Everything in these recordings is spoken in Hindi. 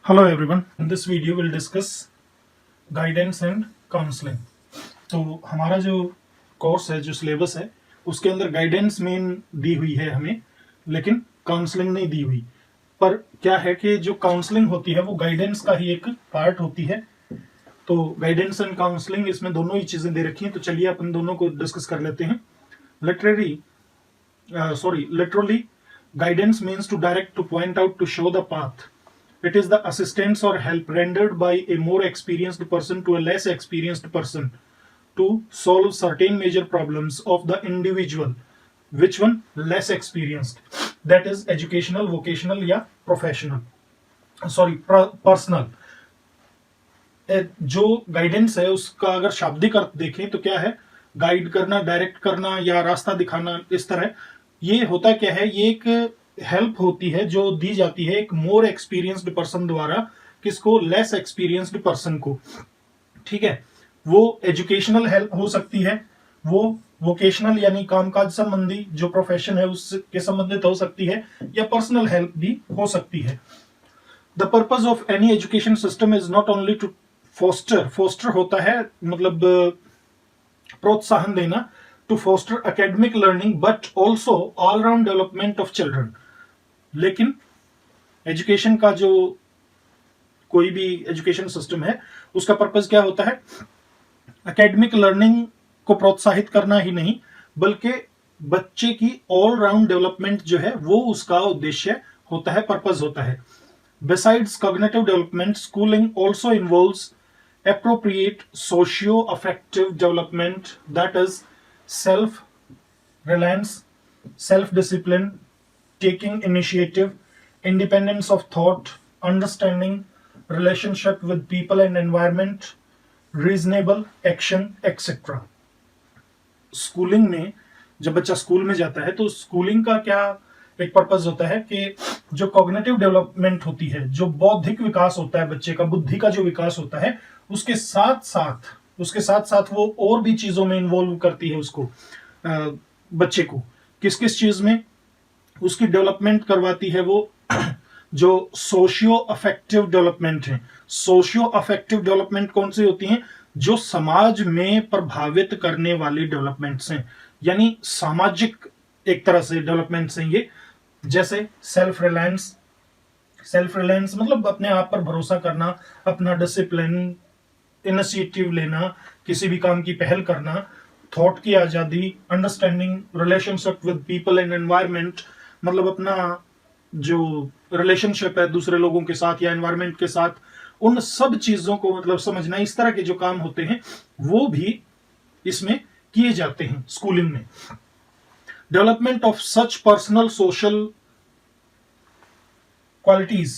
Hello everyone. In this video we'll discuss guidance and counseling. तो हमारा जो कोर्स है, जो सिलेबस है, उसके अंदर गाइडेंस मेन दी हुई है हमें, लेकिन काउंसलिंग नहीं दी हुई। पर क्या है कि जो काउंसलिंग होती है वो गाइडेंस का ही एक पार्ट होती है। तो गाइडेंस एंड काउंसलिंग, इसमें दोनों ही चीजें दे रखी हैं। तो चलिए अपन दोनों को डिस्कस कर लेते हैं। Literally, guidance means to direct, to point out, to show the path. It is the assistance or help rendered by a more experienced person to a less experienced person to solve certain major problems of the individual. Which one? Less experienced. That is educational, vocational या professional. Personal. जो गाइडेंस है उसका अगर शाब्दिक अर्थ देखें तो क्या है? गाइड करना, डायरेक्ट करना या रास्ता दिखाना, इस तरह। ये होता क्या है? ये एक हेल्प होती है जो दी जाती है एक मोर एक्सपीरियंस्ड पर्सन द्वारा। किसको? लेस एक्सपीरियंस्ड पर्सन को। ठीक है, वो एजुकेशनल हेल्प हो सकती है, वो वोकेशनल यानी कामकाज संबंधी जो प्रोफेशन है उसके संबंधित हो सकती है, या पर्सनल हेल्प भी हो सकती है। The purpose of any education system is not only to foster होता है मतलब प्रोत्साहन देना, to foster academic learning, but also all round development of children. लेकिन एजुकेशन का जो कोई भी एजुकेशन सिस्टम है उसका पर्पज क्या होता है? एकेडमिक लर्निंग को प्रोत्साहित करना ही नहीं, बल्कि बच्चे की ऑल राउंड डेवलपमेंट जो है वो उसका उद्देश्य होता है, पर्पज होता है। Besides cognitive development, schooling also involves appropriate socio-affective development, that is self-reliance, self-discipline, taking initiative, independence of thought, understanding, relationship with people and environment, reasonable action, etc. Schooling में जब बच्चा स्कूल में जाता है तो स्कूलिंग का क्या एक पर्पज होता है कि जो कॉग्निटिव डेवलपमेंट होती है, जो बौद्धिक विकास होता है बच्चे का, बुद्धि का जो विकास होता है, उसके साथ साथ वो और भी चीजों में इन्वॉल्व करती है उसको, बच्चे को किस किस चीज में उसकी डेवलपमेंट करवाती है वो जो सोशियो अफेक्टिव डेवलपमेंट है। सोशियो अफेक्टिव डेवलपमेंट कौन सी होती हैं? जो समाज में प्रभावित करने वाली डेवलपमेंट्स हैं, यानी सामाजिक एक तरह से डेवलपमेंट्स हैं ये। जैसे सेल्फ रिलायंस मतलब अपने आप पर भरोसा करना, अपना डिसिप्लिन, इनिशिएटिव लेना, किसी भी काम की पहल करना, थॉट की आजादी, understanding, relationship with people and environment, मतलब अपना जो रिलेशनशिप है दूसरे लोगों के साथ या एनवायरनमेंट के साथ, उन सब चीजों को मतलब समझना। इस तरह के जो काम होते हैं वो भी इसमें किए जाते हैं स्कूलिंग में। Development of such personal social qualities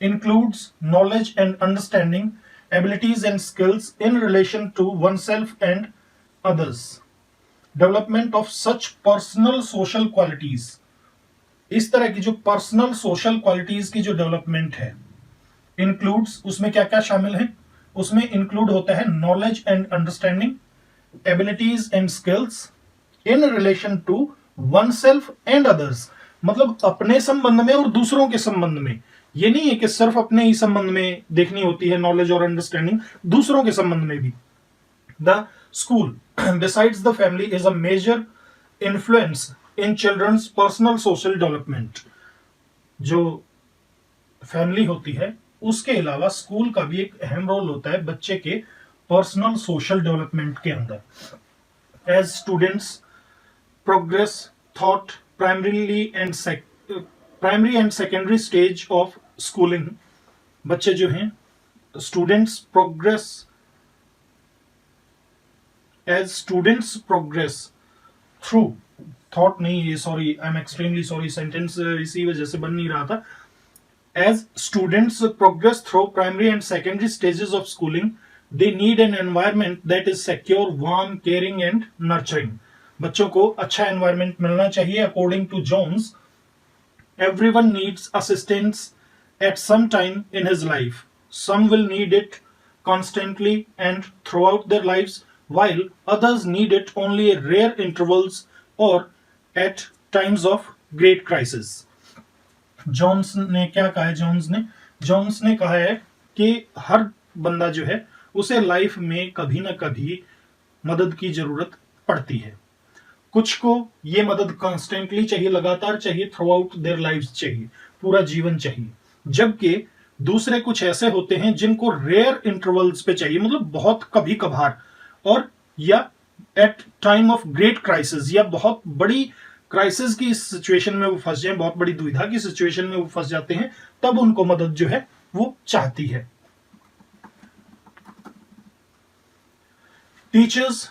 includes knowledge and understanding, abilities and skills in relation to oneself and others. Development of such personal social qualities, इस तरह की जो पर्सनल सोशल क्वालिटीज की जो डेवलपमेंट है, इंक्लूड्स, उसमें क्या क्या शामिल है? उसमें इंक्लूड होता है knowledge and understanding, abilities and skills in relation to one self and others, मतलब अपने संबंध में और दूसरों के संबंध में। ये नहीं है कि सिर्फ अपने ही संबंध में देखनी होती है नॉलेज और अंडरस्टैंडिंग, दूसरों के संबंध में भी। The school besides the family is a major influence in children's personal social development. जो फैमिली होती है उसके अलावा स्कूल का भी एक अहम रोल होता है बच्चे के पर्सनल सोशल डेवलपमेंट के अंदर। As students progress thought primary and secondary stage of schooling, बच्चे जो हैं students progress, as students progress through thought, नहीं ये sorry, I am extremely sorry, sentence इसी वजह से बन नहीं रहा था। As students progress through primary and secondary stages of schooling, they need an environment that is secure, warm, caring and nurturing. बच्चों को अच्छा एनवायरनमेंट मिलना चाहिए। According to Jones, everyone needs assistance at some time in his life, some will need it constantly and throughout their lives, while others need it only at rare intervals or at times of great crisis. Jones ने क्या कहा है? जॉन्स ने जोन्स ने कहा है कि हर बंदा जो है उसे लाइफ में कभी ना कभी मदद की जरूरत पड़ती है। कुछ को ये मदद कॉन्स्टेंटली चाहिए, लगातार चाहिए, थ्रू आउट देयर लाइफ चाहिए, पूरा जीवन चाहिए, जबकि दूसरे कुछ ऐसे होते हैं जिनको रेयर इंटरवल्स पे चाहिए, मतलब बहुत कभी कभार, और या at time of great crisis, या बहुत बड़ी क्राइसिस की सिचुएशन में वो फंस जाए, बहुत बड़ी दुविधा की सिचुएशन में वो फंस जाते हैं, तब उनको मदद जो है वो चाहती है। Teachers,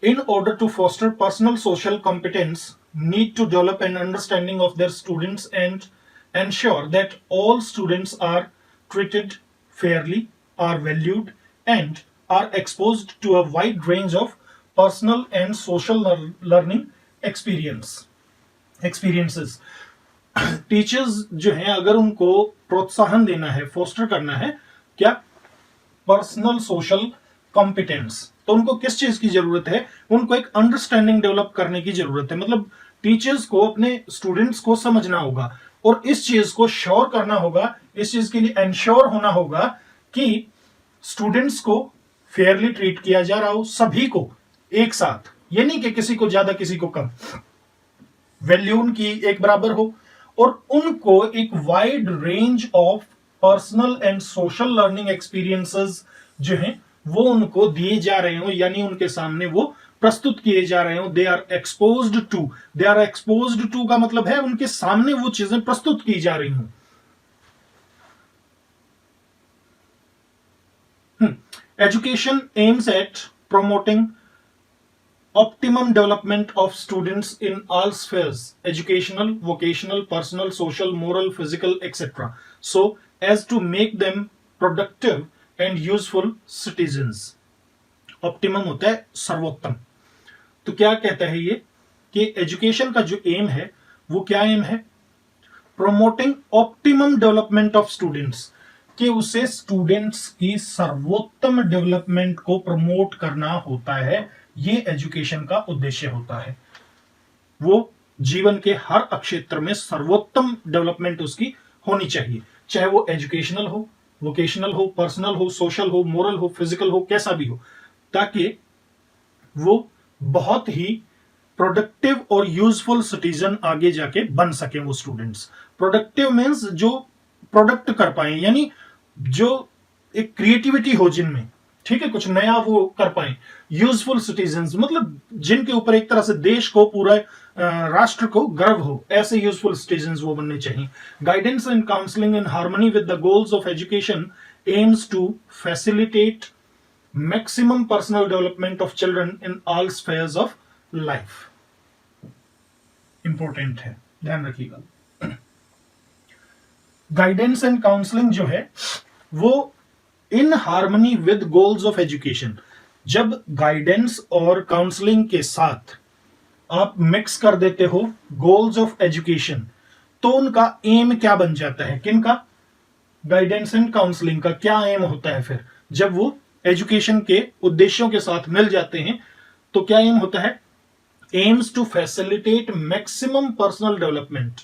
in order to foster personal social competence, need to develop an understanding of their students and ensure that all students are treated fairly, are valued, and are exposed to a wide range of personal and social learning experiences. Teachers जो हैं, अगर उनको प्रोत्साहन देना है, फोस्टर करना है क्या, पर्सनल सोशल कॉम्पिटेंस, तो उनको किस चीज की जरूरत है, उनको एक अंडरस्टैंडिंग डेवलप करने की जरूरत है। मतलब टीचर्स को अपने स्टूडेंट्स को समझना होगा और इस चीज को श्योर करना होगा, इस चीज के लिए एंश्योर होना होगा कि स्टूडेंट्स को फेयरली ट्रीट किया जा रहा हो, सभी को एक साथ, ये नहीं कि किसी को ज्यादा किसी को कम, वैल्यू उनकी एक बराबर हो, और उनको एक wide range of personal and social learning experiences जो हैं वो उनको दिए जा रहे हो, यानी उनके सामने वो प्रस्तुत किए जा रहे हो। दे आर एक्सपोज्ड टू का मतलब है उनके सामने वो चीजें प्रस्तुत की जा रही हूं। Education aims at promoting optimum development of students in all spheres: educational, vocational, personal, social, moral, physical, etc., so as to make them productive and useful citizens. Optimum होता है सर्वोत्तम। तो क्या कहता है ये कि एजुकेशन का जो एम है वो क्या एम है, promoting optimum development of students, कि उसे स्टूडेंट्स की सर्वोत्तम डेवलपमेंट को प्रमोट करना होता है। ये एजुकेशन का उद्देश्य होता है, वो जीवन के हर क्षेत्र में सर्वोत्तम डेवलपमेंट उसकी होनी चाहिए, चाहे वो एजुकेशनल हो, वोकेशनल हो, पर्सनल हो, सोशल हो, मोरल हो, फिजिकल हो, कैसा भी हो, ताकि वो बहुत ही प्रोडक्टिव और यूजफुल सिटीजन आगे जाके बन सके। वो स्टूडेंट्स प्रोडक्टिव मीन्स जो प्रोडक्ट कर पाए, यानी जो एक क्रिएटिविटी हो जिनमें, ठीक है, कुछ नया वो कर पाए। यूजफुल सिटीजन मतलब जिनके ऊपर एक तरह से देश को, पूरा राष्ट्र को गर्व हो, ऐसे यूजफुल सिटीजन वो बनने चाहिए। Guidance and counselling in harmony with the goals of education aims to facilitate maximum personal development of children in all spheres of life. Important है, ध्यान रखिएगा। गाइडेंस एंड काउंसलिंग जो है वो in harmony with goals of education, जब गाइडेंस और काउंसलिंग के साथ आप मिक्स कर देते हो गोल्स ऑफ एजुकेशन, तो उनका एम क्या बन जाता है, किनका, गाइडेंस एंड काउंसलिंग का क्या एम होता है फिर जब वो एजुकेशन के उद्देश्यों के साथ मिल जाते हैं, तो क्या एम होता है, aims to facilitate maximum personal development,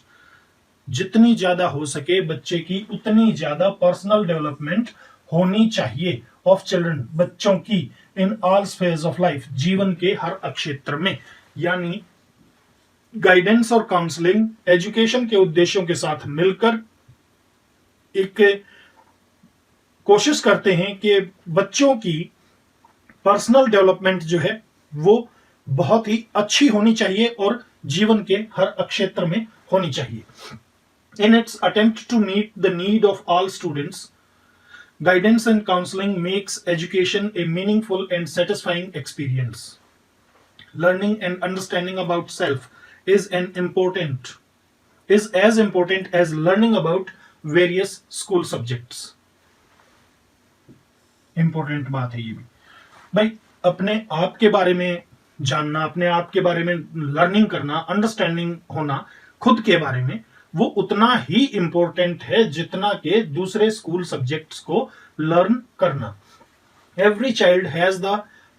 जितनी ज्यादा हो सके बच्चे की उतनी ज्यादा पर्सनल डेवलपमेंट होनी चाहिए ऑफ चिल्ड्रन, बच्चों की, इन ऑल स्फेयर्स ऑफ लाइफ, जीवन के हर क्षेत्र में। यानी गाइडेंस और काउंसलिंग एजुकेशन के उद्देश्यों के साथ मिलकर एक कोशिश करते हैं कि बच्चों की पर्सनल डेवलपमेंट जो है वो बहुत ही अच्छी होनी चाहिए और जीवन के हर क्षेत्र में होनी चाहिए। In its attempt to meet the need of all students, guidance and counseling makes education a meaningful and satisfying experience. Learning and understanding about self is as important as learning about various school subjects. Important बात है ये भी भाई, अपने आप के बारे में जानना, अपने आप के बारे में लर्निंग करना, अंडरस्टैंडिंग होना खुद के बारे में, वो उतना ही इंपॉर्टेंट है जितना कि दूसरे स्कूल सब्जेक्ट्स को लर्न करना। Every child has the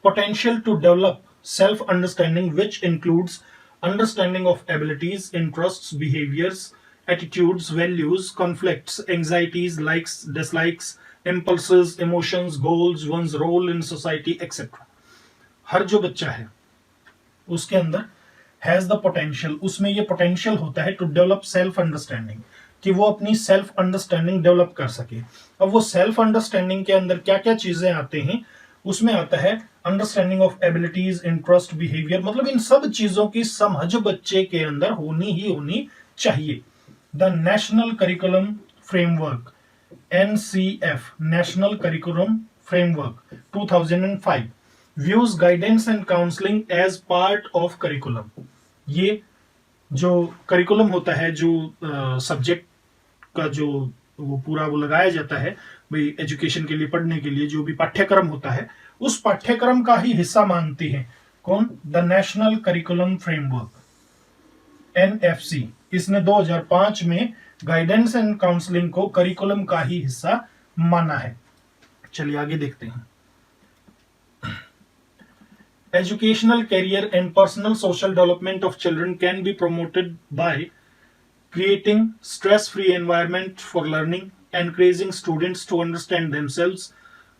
potential to develop self-understanding, which includes understanding of abilities, interests, behaviors, attitudes, values, conflicts, anxieties, likes, dislikes, impulses, emotions, goals, one's role in society, etc. हर जो बच्चा है उसके अंदर हैज द पोटेंशियल, उसमें ये पोटेंशियल होता है टू डेवलप सेल्फ अंडरस्टैंडिंग, कि वो अपनी सेल्फ अंडरस्टैंडिंग डेवलप कर सके। अब वो सेल्फ अंडरस्टैंडिंग के अंदर क्या क्या चीजें आते हैं, उसमें आता है understanding of abilities, interest, behaviour, मतलब इन सब चीजों की समझ बच्चे के अंदर होनी ही होनी चाहिए। The national curriculum framework NCF, national curriculum framework 2005 views guidance and counselling as part of curriculum. ये जो करिकुलम होता है, जो सब्जेक्ट का जो वो पूरा वो लगाया जाता है भाई एजुकेशन के लिए, पढ़ने के लिए जो भी पाठ्यक्रम होता है, उस पाठ्यक्रम का ही हिस्सा मानती है कौन? The national curriculum framework NFC। इसने 2005 में गाइडेंस एंड काउंसलिंग को करिकुलम का ही हिस्सा माना है। चलिए आगे देखते हैं। Educational career and personal social development of children can be promoted by creating stress-free environment for learning, encouraging students to understand themselves,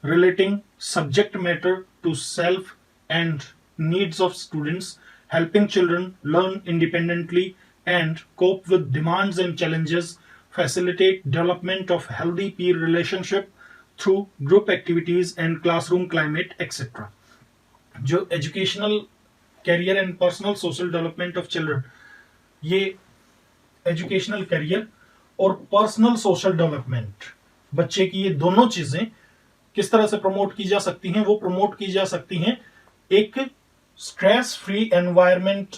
relating subject matter to self and needs of students, helping children learn independently and cope with demands and challenges, facilitate development of healthy peer relationship through group activities and classroom climate, etc. जो educational career and personal social development of children, ये एजुकेशनल कैरियर और पर्सनल सोशल डेवलपमेंट बच्चे की, ये दोनों चीजें किस तरह से प्रमोट की जा सकती हैं? वो प्रमोट की जा सकती हैं एक स्ट्रेस फ्री एनवायरनमेंट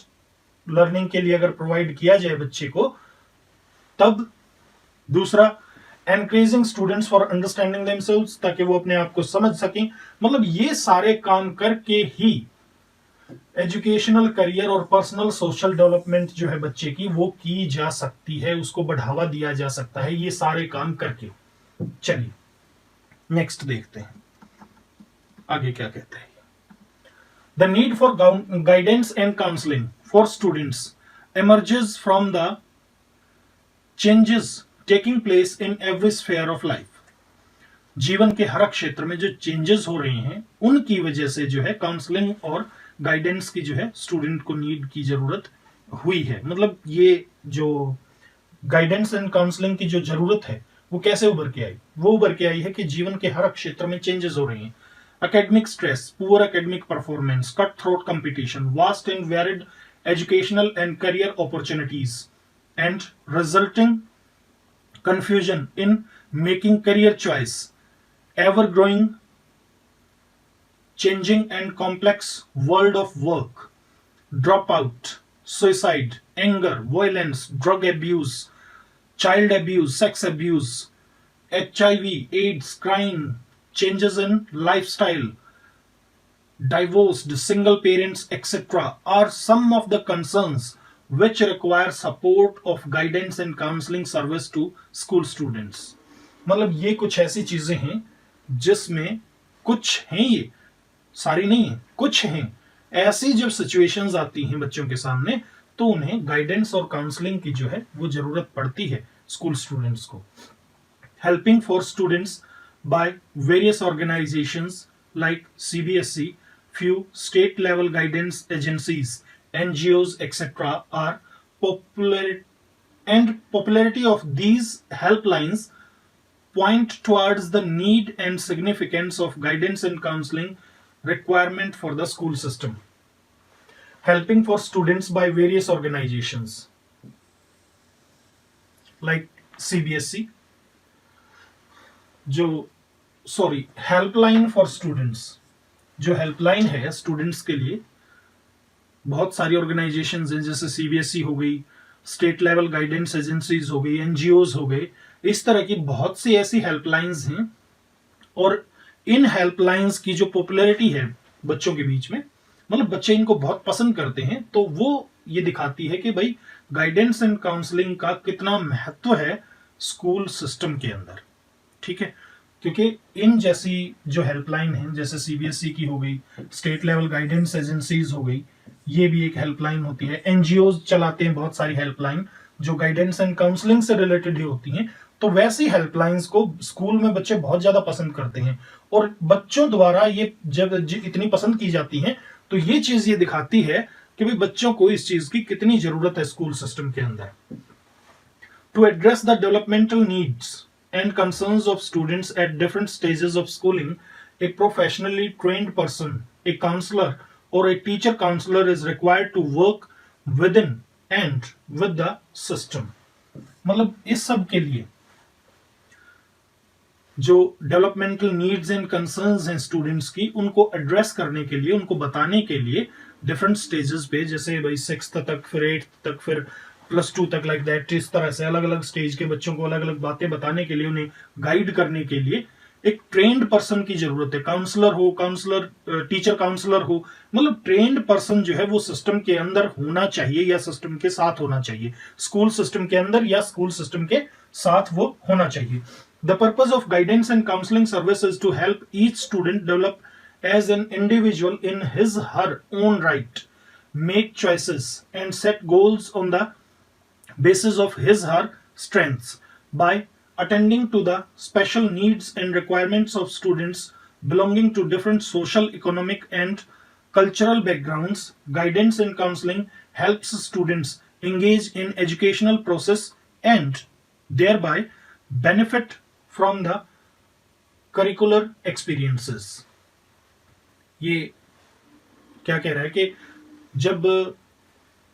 लर्निंग के लिए अगर प्रोवाइड किया जाए बच्चे को, तब दूसरा encouraging students for understanding themselves, ताकि वो अपने आप को समझ सकें। मतलब ये सारे काम करके ही एजुकेशनल करियर और पर्सनल सोशल डेवलपमेंट जो है बच्चे की, वो की जा सकती है, उसको बढ़ावा दिया जा सकता है ये सारे काम करके। चलिए नेक्स्ट देखते हैं आगे क्या कहते हैं। The need for guidance and counselling for students emerges from the changes taking place in every sphere of life। जीवन के हर क्षेत्र में जो चेंजेस हो रहे हैं उनकी वजह से जो है काउंसलिंग और गाइडेंस की जो है स्टूडेंट को नीड की जरूरत हुई है। मतलब ये जो गाइडेंस एंड काउंसलिंग की जो जरूरत है वो कैसे उभर के आई? वो उभर के आई है कि जीवन के हर क्षेत्र में चेंजेस हो रही हैं। academic stress, poor academic performance, cutthroat competition, vast and varied educational and career opportunities, and resulting confusion in making career choice, ever growing, changing and complex world of work, dropout, suicide, anger, violence, drug abuse, child abuse, sex abuse, HIV, AIDS, crime, changes in lifestyle, divorced, single parents, etc. are some of the concerns which require support of guidance and counseling service to school students। मतलब ये कुछ ऐसी चीजें हैं जिसमें कुछ हैं, ये सारी नहीं है, कुछ हैं ऐसी जब सिचुएशंस आती हैं बच्चों के सामने तो उन्हें गाइडेंस और काउंसलिंग की जो है वो जरूरत पड़ती है स्कूल स्टूडेंट्स को। Helping for students by various organizations like CBSE, few state level guidance agencies, NGOs, etc. are popular, and popularity of these helplines point towards the need and significance of guidance and counseling requirement for the school system। Helping for students by various organizations like CBSE, जो हेल्पलाइन फॉर स्टूडेंट्स, जो हेल्पलाइन है स्टूडेंट्स के लिए, बहुत सारी ऑर्गेनाइजेशंस हैं जैसे CBSE हो गई, स्टेट लेवल गाइडेंस एजेंसीज हो गई, NGOs हो गए, इस तरह की बहुत सी ऐसी हेल्पलाइंस हैं। और इन हेल्पलाइंस की जो पॉपुलैरिटी है बच्चों के बीच में, मतलब बच्चे इनको बहुत पसंद करते हैं, तो वो ये दिखाती है कि भाई गाइडेंस एंड काउंसलिंग का कितना महत्व है स्कूल सिस्टम के अंदर। ठीक है, क्योंकि इन जैसी जो हेल्पलाइन है, जैसे CBSE की हो गई, स्टेट लेवल गाइडेंस एजेंसीज हो गई, ये भी एक हेल्पलाइन होती है। NGOs चलाते हैं बहुत सारी हेल्पलाइन जो गाइडेंस एंड काउंसलिंग से रिलेटेड ही होती हैं, तो वैसी हेल्पलाइंस को स्कूल में बच्चे बहुत ज्यादा पसंद करते हैं। और बच्चों द्वारा ये जब इतनी पसंद की जाती हैं, तो ये चीज ये दिखाती है कि भाई बच्चों को इस चीज की कितनी जरूरत है स्कूल सिस्टम के अंदर। To address the developmental needs and concerns of students at different stages of schooling, a professionally trained person, a counselor or a teacher counselor is required to work within and with the system। मतलब इस सब के लिए जो डेवलपमेंटल नीड्स एंड कंसर्न्स हैं स्टूडेंट्स की, उनको एड्रेस करने के लिए, उनको बताने के लिए डिफरेंट स्टेजेस पे, जैसे भाई 6th तक, फिर 8th तक, फिर +2 तक, लाइक दैट, इस तरह से अलग अलग स्टेज के बच्चों को अलग अलग बातें बताने के लिए, उन्हें गाइड करने के लिए एक ट्रेन्ड पर्सन की जरूरत है। काउंसलर टीचर काउंसलर हो, मतलब ट्रेन्ड पर्सन जो है वो सिस्टम के अंदर होना चाहिए या सिस्टम के साथ होना चाहिए, स्कूल सिस्टम के अंदर या स्कूल सिस्टम के साथ वो होना चाहिए। The purpose of guidance and counselling service is to help each student develop as an individual in his her own right, make choices and set goals on the basis of his her strengths, by attending to the special needs and requirements of students belonging to different social, economic and cultural backgrounds. Guidance and counseling helps students engage in educational process and thereby benefit from the curricular experiences। ये क्या कह रहा है कि जब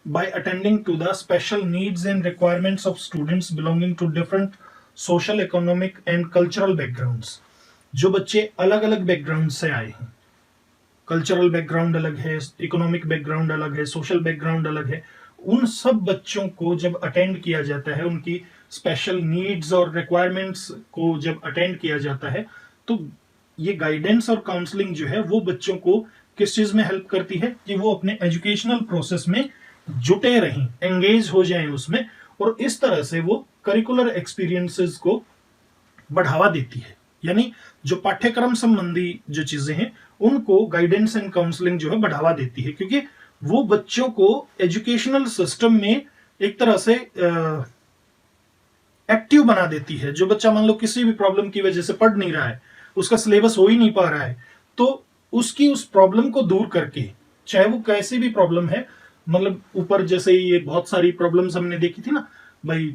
by attending to the special needs and requirements of students belonging to different social, economic and cultural backgrounds, जो बच्चे अलग अलग बैकग्राउंड से आए हैं, कल्चरल बैकग्राउंड अलग है, इकोनॉमिक बैकग्राउंड अलग है, सोशल बैकग्राउंड अलग है, उन सब बच्चों को जब अटेंड किया जाता है, उनकी स्पेशल नीड्स और रिक्वायरमेंट्स को जब अटेंड किया जाता है, तो ये गाइडेंस और काउंसलिंग जो है वो बच्चों को किस चीज में हेल्प करती है कि वो अपने एजुकेशनल प्रोसेस में जुटे रहें, एंगेज हो जाएं उसमें, और इस तरह से वो करिकुलर एक्सपीरियंसेस को बढ़ावा देती है। यानी जो पाठ्यक्रम संबंधी जो चीजें हैं उनको गाइडेंस एंड काउंसलिंग जो है बढ़ावा देती है, क्योंकि वो बच्चों को एजुकेशनल सिस्टम में एक तरह से एक्टिव बना देती है। जो बच्चा मान लो किसी भी प्रॉब्लम की वजह से पढ़ नहीं रहा है, उसका सिलेबस हो ही नहीं पा रहा है, तो उसकी उस प्रॉब्लम को दूर करके, चाहे वो कैसी भी प्रॉब्लम है, मतलब ऊपर जैसे ये बहुत सारी प्रॉब्लम्स हमने देखी थी ना भाई,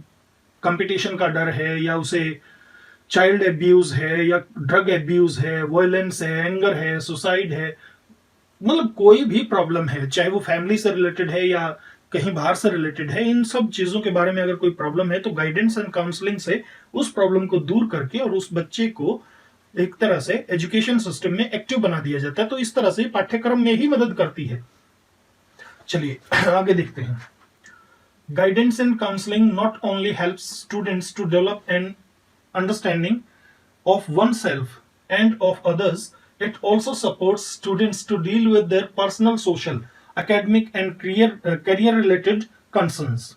कंपटीशन का डर है, या उसे चाइल्ड एब्यूज है, या ड्रग एब्यूज है, वायलेंस है, एंगर है, सुसाइड है, मतलब कोई भी प्रॉब्लम है, चाहे वो फैमिली से रिलेटेड है या कहीं बाहर से रिलेटेड है, इन सब चीजों के बारे में अगर कोई प्रॉब्लम है तो गाइडेंस एंड काउंसलिंग से उस प्रॉब्लम को दूर करके और उस बच्चे को एक तरह से एजुकेशन सिस्टम में एक्टिव बना दिया जाता है। तो इस तरह से पाठ्यक्रम में ही मदद करती है। चलिए आगे देखते हैं। Guidance and counselling not only helps students to develop an understanding of one self and of others, it also supports students to deal with their personal, social, academic and career related concerns.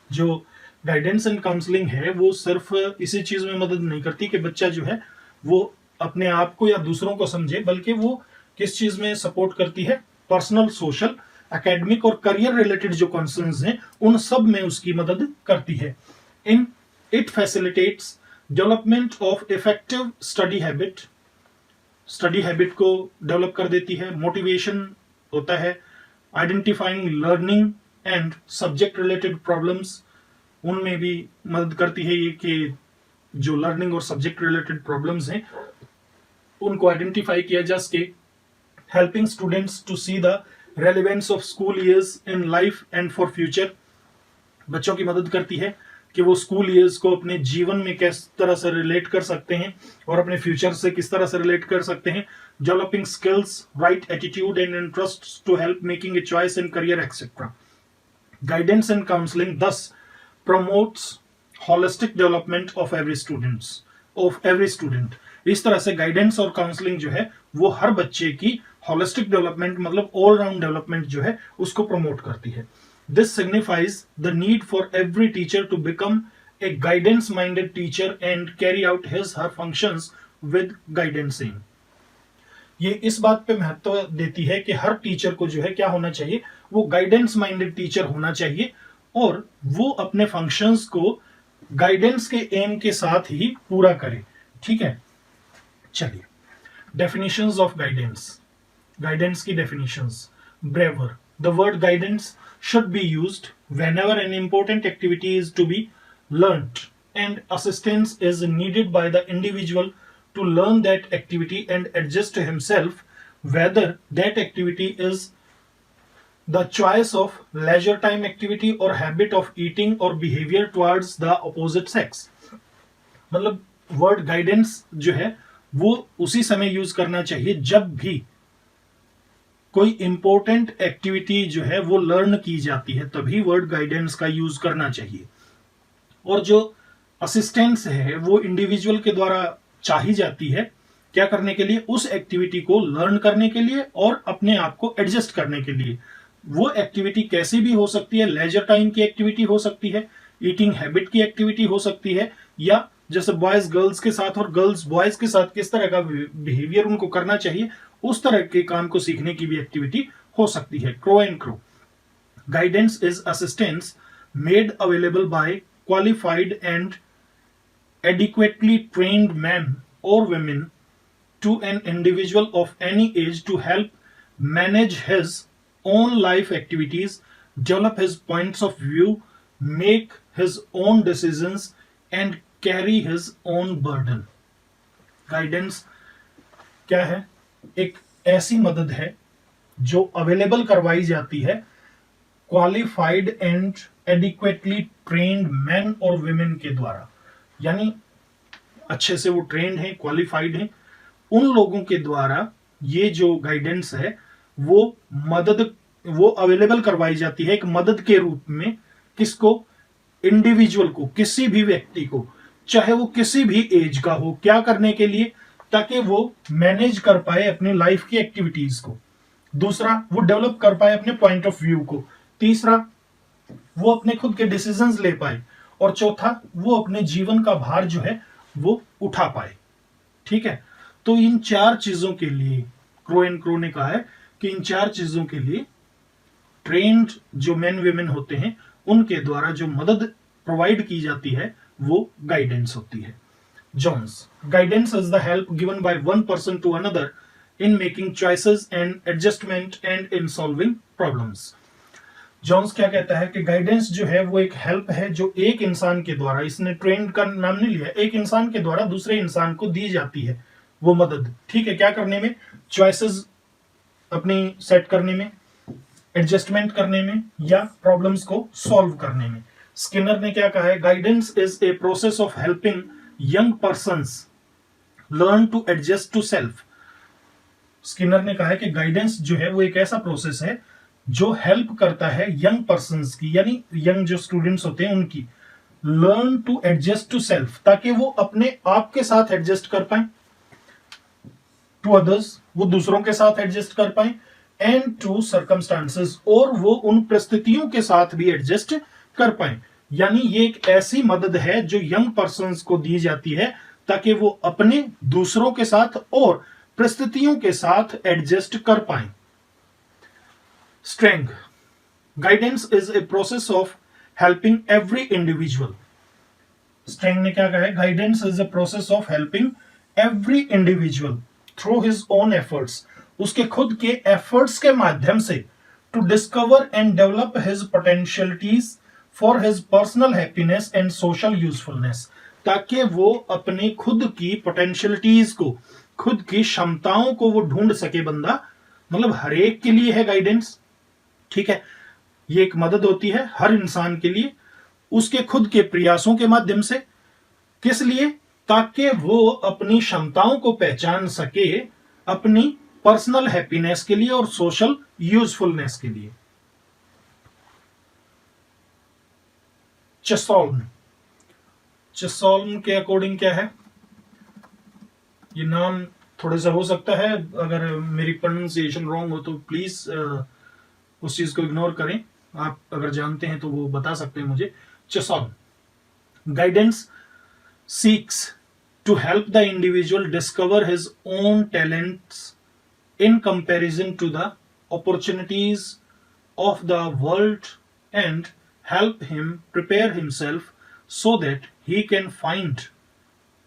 जो गाइडेंस एंड काउंसलिंग है वो सिर्फ इसी चीज में मदद नहीं करती कि बच्चा जो है वो अपने आप को या दूसरों को समझे, बल्कि वो किस चीज में सपोर्ट करती है, पर्सनल, सोशल, एकेडमिक और करियर रिलेटेड जो कंसर्न्स हैं उन सब में उसकी मदद करती है। In it facilitates development of effective study habit को डेवलप कर देती है। मोटिवेशन होता है, identifying learning and subject related problems, उनमें भी मदद करती है ये कि जो लर्निंग और सब्जेक्ट रिलेटेड प्रॉब्लम्स हैं उनको आइडेंटिफाई किया जा सके। Helping students to see the relevance of school years in life and for future, बच्चों की मदद करती है कि वो स्कूल ईयर्स को अपने जीवन में किस तरह से रिलेट कर सकते हैं और अपने फ्यूचर से किस तरह से रिलेट कर सकते हैं। Developing skills, right attitude and interest to help making a choice in career etcetera. Guidance and counselling thus promotes holistic development of every student। इस तरह से गाइडेंस और काउंसलिंग जो है वो हर बच्चे की होलिस्टिक डेवलपमेंट, मतलब ऑल राउंड डेवलपमेंट जो है उसको प्रमोट करती है। This signifies the need for every teacher to become a guidance minded teacher and carry out his her functions with guidancing. ये इस बात पे महत्व देती है कि हर टीचर को जो है क्या होना चाहिए, वो गाइडेंस माइंडेड टीचर होना चाहिए और वो अपने फंक्शंस को गाइडेंस के एम के साथ ही पूरा करे। ठीक है, चलिए डेफिनेशंस ऑफ गाइडेंस। गाइडेंस की definitions. Brewer, the word guidance should be used whenever an important activity is to be learnt and assistance is needed by the individual to learn that activity and adjust himself, whether that activity is the choice of leisure time activity or habit of eating or behavior towards the opposite sex। मतलब वर्ड गाइडेंस जो है वो उसी समय यूज करना चाहिए जब भी कोई इंपॉर्टेंट एक्टिविटी जो है वो लर्न की जाती है, तभी वर्ड गाइडेंस का यूज करना चाहिए। और जो असिस्टेंस है वो इंडिविजुअल के द्वारा चाही जाती है क्या करने के लिए, उस एक्टिविटी को लर्न करने के लिए और अपने आप को एडजस्ट करने के लिए। वो एक्टिविटी कैसी भी हो सकती है, लेजर टाइम की एक्टिविटी हो सकती है, ईटिंग हैबिट की एक्टिविटी हो सकती है, या जैसे बॉयज गर्ल्स के साथ और गर्ल्स बॉयज के साथ किस तरह का बिहेवियर उनको करना चाहिए, उस तरह के काम को सीखने की भी एक्टिविटी हो सकती है। Crow and crow, guidance is assistance made available by qualified and adequately trained men or women to an individual of any age to help manage his own life activities, develop his points of view, make his own decisions and carry his own burden। Guidance क्या है? एक ऐसी मदद है जो अवेलेबल करवाई जाती है qualified and adequately trained man और वुमेन के द्वारा, यानी अच्छे से वो ट्रेंड हैं, क्वालिफाइड हैं, उन लोगों के द्वारा ये जो गाइडेंस है वो अवेलेबल करवाई जाती है एक मदद के रूप में। किसको? इंडिविजुअल को, किसी भी व्यक्ति को, चाहे वो किसी भी एज का हो। क्या करने के लिए? ताकि वो मैनेज कर पाए अपनी लाइफ की एक्टिविटीज को। दूसरा, वो डेवलप कर पाए अपने पॉइंट ऑफ व्यू को। तीसरा, वो अपने खुद के डिसीजंस ले पाए। और चौथा, वो अपने जीवन का भार जो है वो उठा पाए। ठीक है, तो इन चार चीजों के लिए क्रो एंड क्रो ने कहा है कि इन चार चीजों के लिए ट्रेन्ड जो मेन विमेन होते हैं उनके द्वारा जो मदद प्रोवाइड की जाती है वो गाइडेंस होती है। Jones, guidance is the help given by one person to another in making choices and adjustment and in solving problems. Jones क्या कहता है कि गाइडेंस जो है वो एक हेल्प है जो एक इंसान के द्वारा, इसने ट्रेंड का नाम नहीं लिया, एक इंसान के द्वारा दूसरे इंसान को दी जाती है वो मदद। ठीक है, क्या करने में? चॉइसेस अपनी सेट करने में, एडजस्टमेंट करने में, या प्रॉब्लम्स को सॉल्व करने में। स्किनर ने क्या कहा है? Guidance is a process of helping young persons learn to adjust to self. Skinner ने कहा है कि गाइडेंस जो है वो एक ऐसा प्रोसेस है जो हेल्प करता है यंग पर्संस की, यानी यंग जो स्टूडेंट्स होते हैं उनकी, learn to adjust to self, ताकि वो अपने आप के साथ एडजस्ट कर पाए, टू अदर्स, वो दूसरों के साथ एडजस्ट कर पाए, एंड टू सर्कमस्टांसेस, और वो उन परिस्थितियों के साथ भी एडजस्ट कर पाए। यानी ये एक ऐसी मदद है जो यंग पर्संस को दी जाती है ताकि वो अपने, दूसरों के साथ और परिस्थितियों के साथ एडजस्ट कर पाए। Strength. Guidance is a process of helping every individual. Strength ने क्या कहा है? Guidance is a process of helping every individual through his own efforts. उसके खुद के efforts के माध्यम से to discover and develop his potentialities for his personal happiness and social usefulness. ताकि वो अपने खुद की potentialities को, खुद की क्षमताओं को वो ढूंढ सके बंदा। मतलब हर एक के लिए है गाइडेंस। ठीक है, ये एक मदद होती है हर इंसान के लिए उसके खुद के प्रयासों के माध्यम से। किस लिए? ताकि वो अपनी क्षमताओं को पहचान सके अपनी पर्सनल हैप्पीनेस के लिए और सोशल यूजफुलनेस के लिए। चेसोल्म, चेसोल्म के अकॉर्डिंग क्या है? ये नाम थोड़ा सा हो सकता है, अगर मेरी प्रोनाउंसिएशन रॉन्ग हो तो प्लीज उस चीज को इग्नोर करें। आप अगर जानते हैं तो वो बता सकते हैं मुझे। Chisholm, guidance seeks to help the individual discover his own talents in comparison to the opportunities of the world and help him prepare himself so that he can find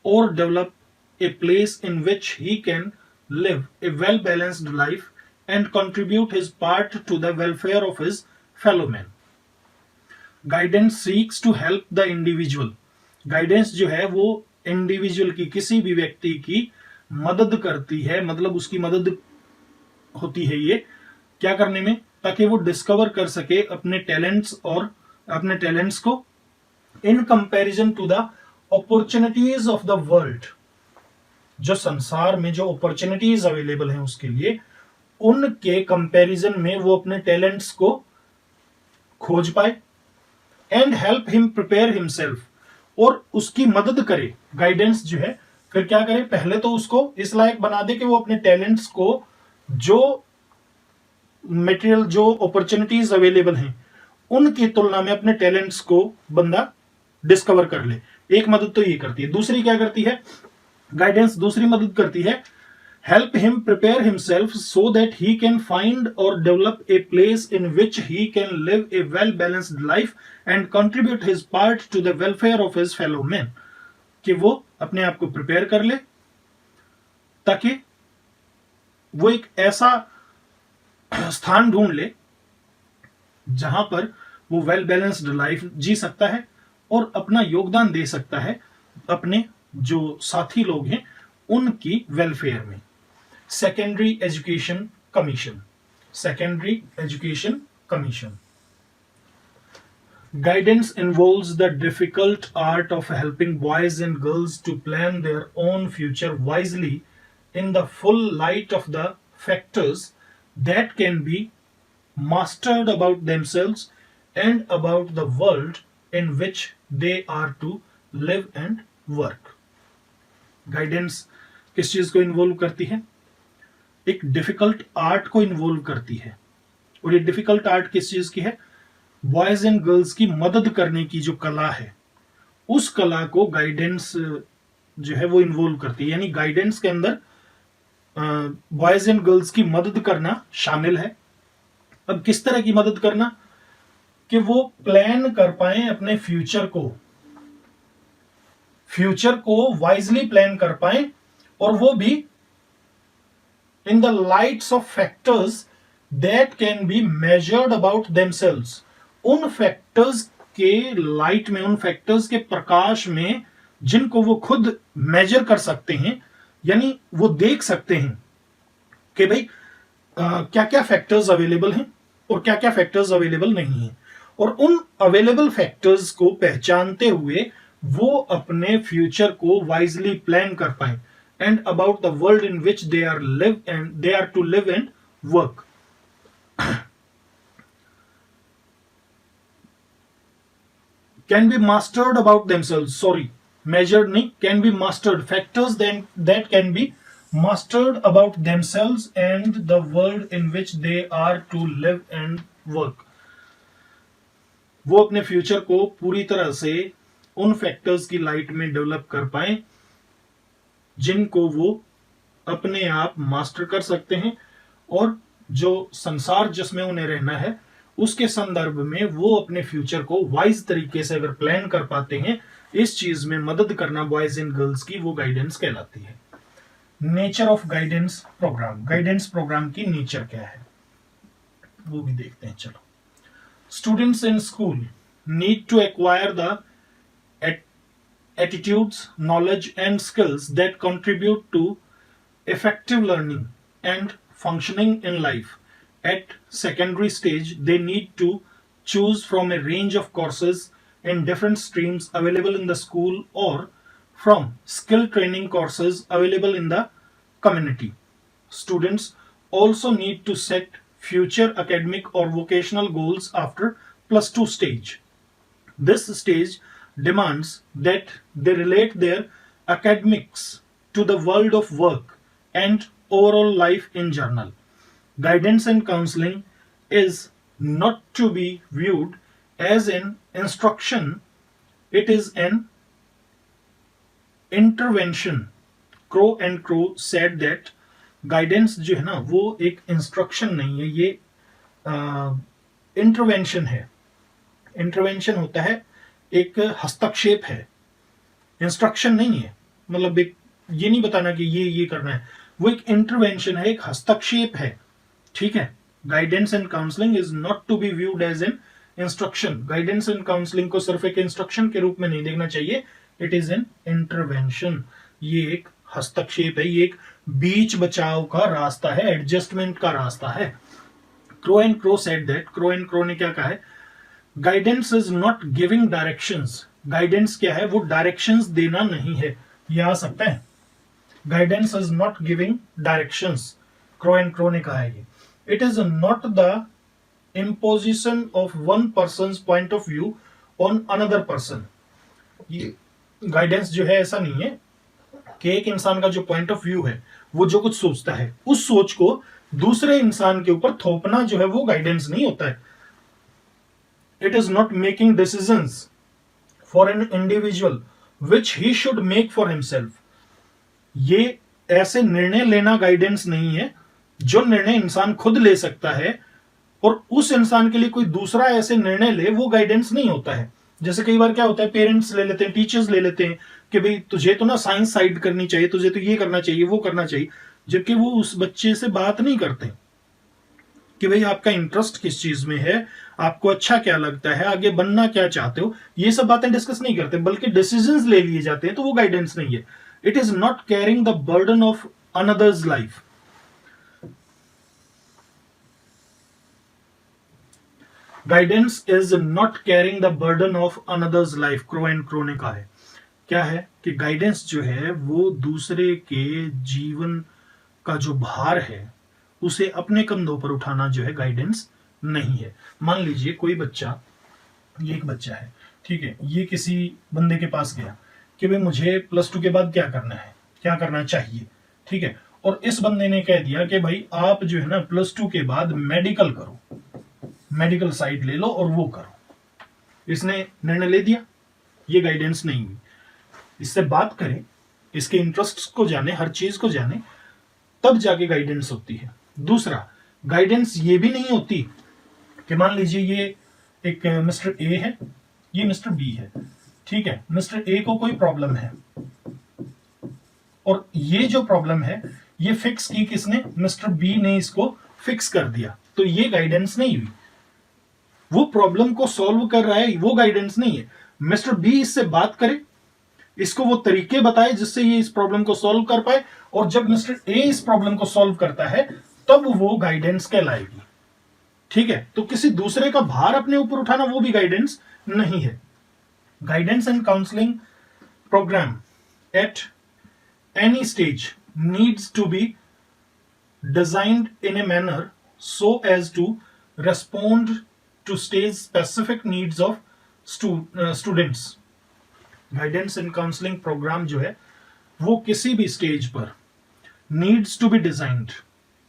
or develop a place in which he can live a well balanced life and contribute his part to the welfare of his fellow men. Guidance seeks to help the individual. Guidance जो है वो इंडिविजुअल की, किसी भी व्यक्ति की मदद करती है, मतलब उसकी मदद होती है ये क्या करने में, ताकि वो डिस्कवर कर सके अपने टैलेंट्स और अपने टैलेंट्स को in comparison to the opportunities of the world. जो संसार में जो अपॉर्चुनिटीज अवेलेबल हैं उसके लिए, उनके कंपैरिजन में वो अपने टैलेंट्स को खोज पाए. And help him prepare himself, और उसकी मदद करे. गाइडेंस जो है फिर क्या करे, पहले तो उसको इस लायक बना दे कि वो अपने टैलेंट्स को, जो मटेरियल, जो अपॉर्चुनिटीज अवेलेबल हैं उनकी तुलना में अपने टैलेंट्स को बंदा डिस्कवर कर ले. एक मदद तो ये करती है. दूसरी क्या करती है गाइडेंस, दूसरी मदद करती है help him prepare himself so that he can find or develop a place in which he can live a well balanced life and contribute his part to the welfare of his fellow men. कि वो अपने आप को प्रिपेयर कर ले ताकि वो एक ऐसा स्थान ढूंढ ले जहां पर वो वेल बैलेंस्ड लाइफ जी सकता है और अपना योगदान दे सकता है अपने जो साथी लोग हैं उनकी वेलफेयर में. Secondary education commission. Secondary education commission. Guidance involves the difficult art of helping boys and girls to plan their own future wisely in the full light of the factors that can be mastered about themselves and about the world in which they are to live and work. Guidance किस चीज को इन्वॉल्व करती है, एक डिफिकल्ट आर्ट को इन्वॉल्व करती है. और ये डिफिकल्ट आर्ट किस चीज की है, बॉयज एंड गर्ल्स की मदद करने की जो कला है उस कला को गाइडेंस जो है वो इन्वॉल्व करती है. यानी गाइडेंस के अंदर बॉयज एंड गर्ल्स की मदद करना शामिल है. अब किस तरह की मदद करना, कि वो प्लान कर पाए अपने फ्यूचर को वाइजली प्लान कर पाए, और वो भी in the lights off factors that can be measured about themselves. उन फैक्टर्स के लाइट में, उन फैक्टर्स के प्रकाश में जिनको वो खुद मेजर कर सकते हैं, यानी वो देख सकते हैं कि भाई क्या क्या फैक्टर्स अवेलेबल हैं और क्या क्या फैक्टर्स अवेलेबल नहीं हैं. और उन अवेलेबल फैक्टर्स को पहचानते हुए वो अपने फ्यूचर को वाइजली प्लान कर पाए. And about the world in which they are to live and work. Can be mastered about themselves. Sorry, measured नहीं, can be mastered. Factors that can be mastered about themselves and the world in which they are to live and work. वो अपने फ्यूचर को पूरी तरह से उन फैक्टर्स की लाइट में डेवलप कर पाए जिनको वो अपने आप मास्टर कर सकते हैं, और जो संसार जिसमें उन्हें रहना है उसके संदर्भ में वो अपने फ्यूचर को वाइज तरीके से अगर प्लान कर पाते हैं, इस चीज में मदद करना बॉयज एंड गर्ल्स की वो गाइडेंस कहलाती है. Nature of guidance programme. Guidance programme की नेचर क्या है वो भी देखते हैं. चलो. Students in school need to acquire the attitudes, knowledge and skills that contribute to effective learning and functioning in life. At secondary stage, they need to choose from a range of courses in different streams available in the school or from skill training courses available in the community. Students also need to set future academic or vocational goals after plus 2 stage. This stage demands that they relate their academics to the world of work and overall life in general. Guidance and counseling is not to be viewed as an instruction, it is an intervention. Crow and Crow said that guidance जो है ना वो एक इंस्ट्रक्शन नहीं है, ये इंटरवेंशन है. इंटरवेंशन होता है एक हस्तक्षेप है, इंस्ट्रक्शन नहीं है, मतलब एक ये नहीं बताना कि ये करना है, वो एक इंटरवेंशन है, एक हस्तक्षेप है, ठीक है। Guidance and counselling is not to be viewed as an instruction. Guidance and counselling को सिर्फ एक इंस्ट्रक्शन के रूप में नहीं देखना चाहिए, इट इज एन इंटरवेंशन। ये एक हस्तक्षेप है, ये एक बीच बचाव का रास्ता है, एडजस्टमेंट का रास्ता है। Crow and crow said that, crow and crow ने क्या कहा है, guidance is not giving directions. Guidance क्या है, वो डायरेक्शंस देना नहीं है, ये आ सकता है। Guidance is not giving directions, crow and crow ने कहा है ये। It is not the imposition of one person's point of view on another person। ये गाइडेंस जो है ऐसा नहीं है कि एक इंसान का जो पॉइंट ऑफ व्यू है, वो जो कुछ सोचता है, उस सोच को दूसरे इंसान के ऊपर थोपना जो है वो गाइडेंस नहीं होता है। It is not making decisions for an individual which he should make for himself. ये ऐसे निर्णय लेना गाइडेंस नहीं है जो निर्णय इंसान खुद ले सकता है और उस इंसान के लिए कोई दूसरा ऐसे निर्णय ले, वो गाइडेंस नहीं होता है। जैसे कई बार क्या होता है, पेरेंट्स ले लेते हैं, टीचर्स ले लेते हैं कि भाई तुझे तो ना साइंस साइड करनी चाहिए, तुझे तो ये करना चाहिए, वो करना चाहिए, जबकि वो उस बच्चे से बात नहीं करते कि भाई आपका इंटरेस्ट किस चीज में है, आपको अच्छा क्या लगता है, आगे बनना क्या चाहते हो, ये सब बातें डिस्कस नहीं करते, बल्कि डिसीजंस ले लिए जाते हैं, तो वो गाइडेंस नहीं है। It is not carrying the burden of another's life. Guidance is not carrying the burden of another's life, crow and crow ने कहा है। क्या है कि गाइडेंस जो है वो दूसरे के जीवन का जो भार है उसे अपने कंधों पर उठाना जो है गाइडेंस नहीं है। मान लीजिए कोई बच्चा, ये एक बच्चा है, ठीक है, ये किसी बंदे के पास गया कि भाई मुझे +2 के बाद क्या करना है, क्या करना चाहिए, ठीक है, और इस बंदे ने कह दिया कि भाई आप जो है ना +2 के बाद मेडिकल करो, मेडिकल साइड ले लो और वो करो। इसने निर्णय ले दिया, ये गाइडेंस नहीं हुई। इससे बात करें, इसके इंटरेस्ट्स को जाने, हर चीज को जाने, तब जाके गाइडेंस होती है। दूसरा, गाइडेंस ये भी नहीं होती कि मान लीजिए ये एक मिस्टर ए है, ये मिस्टर बी है, ठीक है, मिस्टर ए को कोई प्रॉब्लम है और ये जो प्रॉब्लम है ये फिक्स की किसने, मिस्टर बी ने इसको फिक्स कर दिया, तो ये गाइडेंस नहीं हुई। वो प्रॉब्लम को सॉल्व कर रहा है, वो गाइडेंस नहीं है। मिस्टर बी इससे बात करे, इसको वो तरीके बताए जिससे ये इस प्रॉब्लम को सॉल्व कर पाए, और जब मिस्टर ए इस प्रॉब्लम को सॉल्व करता है तब वो गाइडेंस कहलाएगी, ठीक है। तो किसी दूसरे का भार अपने ऊपर उठाना वो भी गाइडेंस नहीं है। Guidance and counselling programme at any stage needs to be designed in a manner so as to respond to stage specific needs of students। Guidance and counselling programme जो है वो किसी भी स्टेज पर नीड्स टू बी डिजाइंड,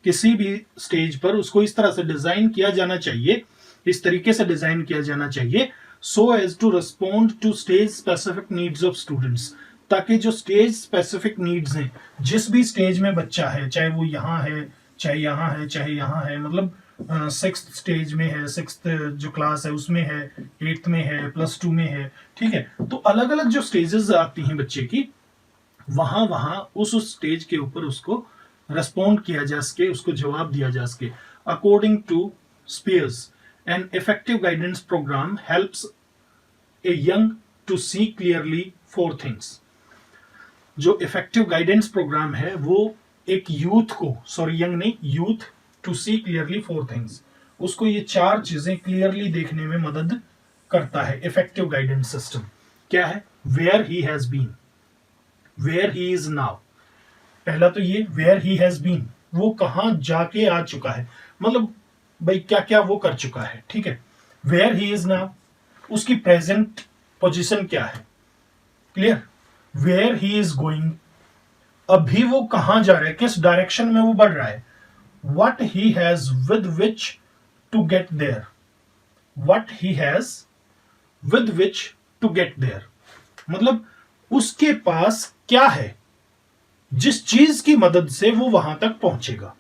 किसी भी स्टेज पर उसको इस तरह से डिजाइन किया जाना चाहिए, इस तरीके से डिजाइन किया जाना चाहिए, so as to respond to stage specific needs of students, ताकि जो स्टेज स्पेसिफिक नीड्स हैं, जिस भी स्टेज में बच्चा है, चाहे वो यहाँ है, चाहे यहाँ है, चाहे यहाँ है, मतलब 6th स्टेज में है, 6th जो क्लास है उसमें है, 8th में है, +2 में है, ठीक है, तो अलग अलग जो स्टेजेस आती हैं बच्चे की, वहां वहां उस स्टेज के ऊपर उसको रेस्पॉन्ड किया जा सके, उसको जवाब दिया जा सके according to Spears. An effective guidance programme helps a young to see clearly 4 things. जो इफेक्टिव गाइडेंस प्रोग्राम है वो एक यूथ को, सॉरी यंग नहीं, youth to see clearly 4 things, उसको ये 4 चीजें क्लियरली देखने में मदद करता है। इफेक्टिव गाइडेंस सिस्टम क्या है, where he has been, where he is now. पहला तो ये वेयर ही हैज बीन, वो कहां जाके आ चुका है, मतलब भाई क्या क्या वो कर चुका है, ठीक है। वेयर ही इज नाउ, उसकी प्रेजेंट पोजीशन क्या है, clear. Where he is going, अभी वो कहां जा रहा है, किस डायरेक्शन में वो बढ़ रहा है। What he has with which to get there, what he has with which to get there, मतलब उसके पास क्या है जिस चीज की मदद से वो वहां तक पहुंचेगा।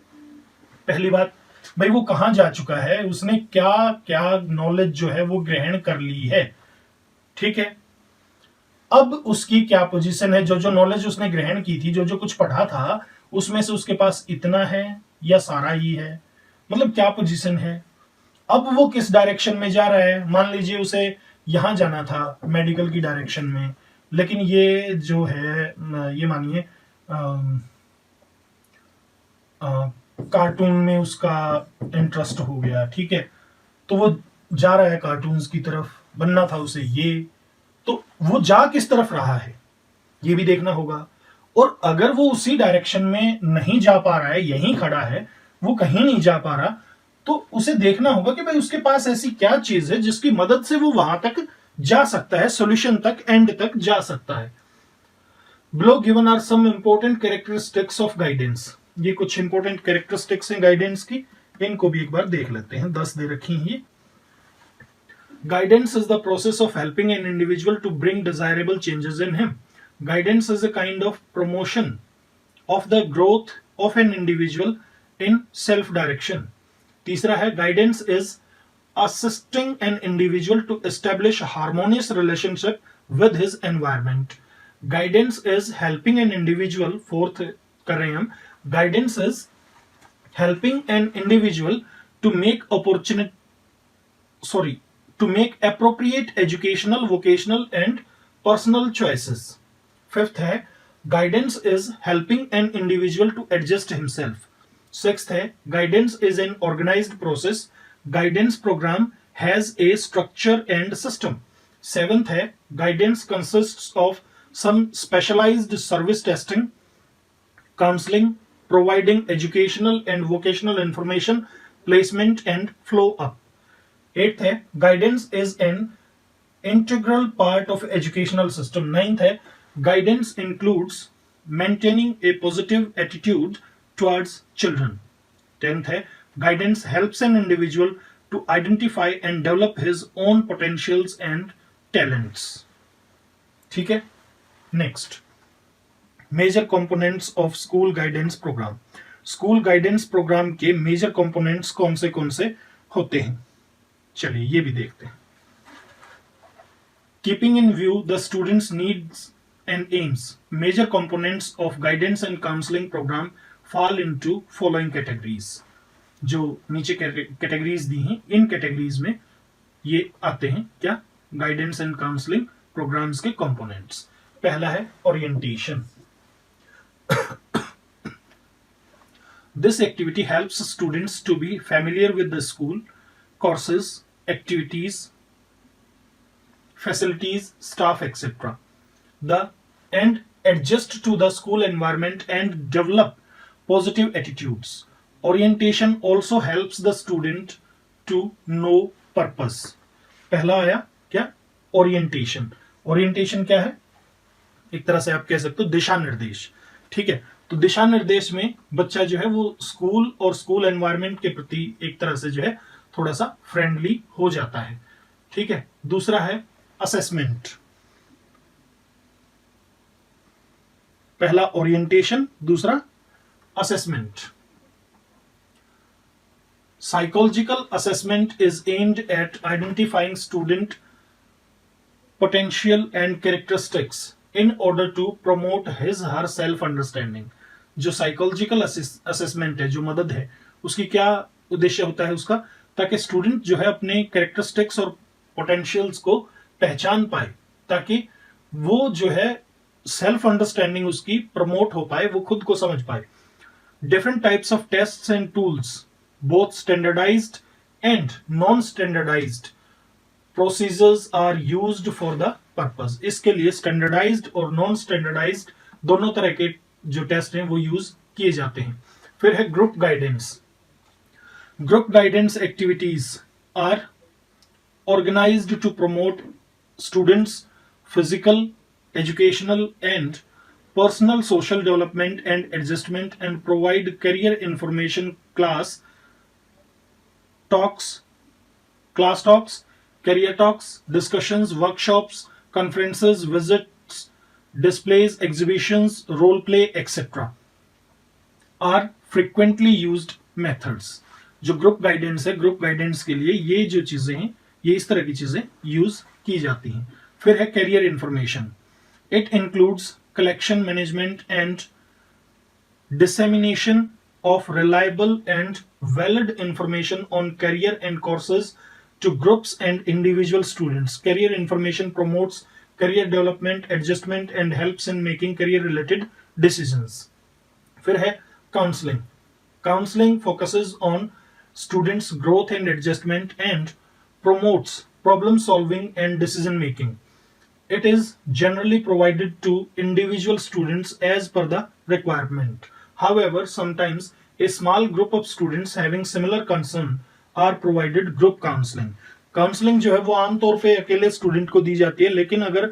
पहली बात। भाई वो कहाँ जा चुका है, उसने क्या क्या नॉलेज जो है वो ग्रहण कर ली है, ठीक है। अब उसकी क्या पोजीशन है, जो जो नॉलेज उसने ग्रहण की थी, जो जो कुछ पढ़ा था, उसमें से उसके पास इतना है या सारा ही है, मतलब क्या पोजीशन है। अब वो किस डायरेक्शन में जा रहा है, मान लीजिए उसे यहां जाना था मेडिकल की डायरेक्शन में, लेकिन ये जो है ये मानिए कार्टून में उसका इंटरेस्ट हो गया, ठीक है, तो वो जा रहा है कार्टून्स की तरफ, बनना था उसे ये, तो वो जा किस तरफ रहा है ये भी देखना होगा। और अगर वो उसी डायरेक्शन में नहीं जा पा रहा है, यहीं खड़ा है, वो कहीं नहीं जा पा रहा, तो उसे देखना होगा कि भाई उसके पास ऐसी क्या चीज है जिसकी मदद से वो वहां तक जा सकता है, सॉल्यूशन तक, एंड तक जा सकता है। Below given are some important characteristics of guidance, ये कुछ इंपॉर्टेंट कैरेक्टरिस्टिक्स हैं गाइडेंस की, इनको भी एक बार देख लेते हैं, 10 दे रखी हैं ये। Guidance is the process of helping an individual to bring desirable changes in him. Guidance is a kind of promotion of the growth of an individual in self-direction. तीसरा है guidance is assisting an individual to establish a harmonious relationship with his environment. Guidance is helping an individual, fourth कर रहे हैं हम, guidance is helping an individual to make to make appropriate educational, vocational and personal choices. Fifth है guidance is helping an individual to adjust himself. Sixth है guidance is an organized process. Guidance program has a structure and system. Seventh है guidance consists of some specialized service testing, counseling, providing educational and vocational information, placement and flow up. Eighth है guidance is an integral part of educational system. Ninth है guidance includes maintaining a positive attitude towards children. Tenth है guidance helps an individual to identify and develop his own potentials and talents, ठीक है। Next, major components of school guidance program. School guidance program के मेजर कंपोनेंट्स कौन से होते हैं, चलिए ये भी देखते हैं। Keeping in view the students needs and AIIMS, major components of guidance and counselling programme fall into following categories. जो नीचे कैटेगरीज दी हैं, इन कैटेगरीज में ये आते हैं क्या, गाइडेंस एंड काउंसलिंग प्रोग्राम्स के कंपोनेंट्स। पहला है orientation. This activity helps students to be familiar with the school, courses, activities, facilities, staff, etc. And adjust to the school environment and develop positive attitudes. Orientation also helps the student to know purpose. पहला आया क्या, ओरिएंटेशन। ओरिएंटेशन क्या है, एक तरह से आप कह सकते हो दिशा निर्देश, ठीक है। तो दिशा निर्देश में बच्चा जो है वो स्कूल और स्कूल एनवायरनमेंट के प्रति एक तरह से जो है थोड़ा सा फ्रेंडली हो जाता है, ठीक है। दूसरा है असेसमेंट। पहला ओरिएंटेशन, दूसरा assessment. Psychological assessment is aimed at identifying student potential and characteristics in order to promote his her self understanding. जो साइकोलॉजिकल असेसमेंट है, जो मदद है, उसकी क्या उद्देश्य होता है उसका, ताकि स्टूडेंट जो है अपने कैरेक्टरिस्टिक्स और पोटेंशियल्स को पहचान पाए, ताकि वो जो है सेल्फ अंडरस्टैंडिंग उसकी प्रमोट हो पाए, वो खुद को समझ पाए। Different types of tests and tools, both standardised and non standardised procedures are used for the purpose. इसके लिए स्टैंडर्डाइज्ड और नॉन स्टैंडर्डाइज्ड दोनों तरह के जो टेस्ट हैं वो यूज किए जाते हैं। फिर है group guidance. Group guidance activities are organized to promote students' physical, educational, and personal social development and adjustment, and provide career information, class talks, career talks, discussions, workshops, conferences, visits, displays, exhibitions, role play, etc. are frequently used methods. जो ग्रुप गाइडेंस है, ग्रुप गाइडेंस के लिए ये जो चीजें हैं, ये इस तरह की चीजें यूज की जाती हैं। फिर है career information. It includes collection, management and dissemination of reliable and valid information on career and courses to groups and individual students. Career information promotes career development, adjustment and helps in making career related decisions. फिर है counseling. Counseling focuses on students' growth and adjustment and promotes problem solving and decision making. It is generally provided to individual students as per the requirement. However, sometimes a small group of students having similar concern are provided group counseling. Counselling जो है वो आमतौर पे अकेले स्टूडेंट को दी जाती है, लेकिन अगर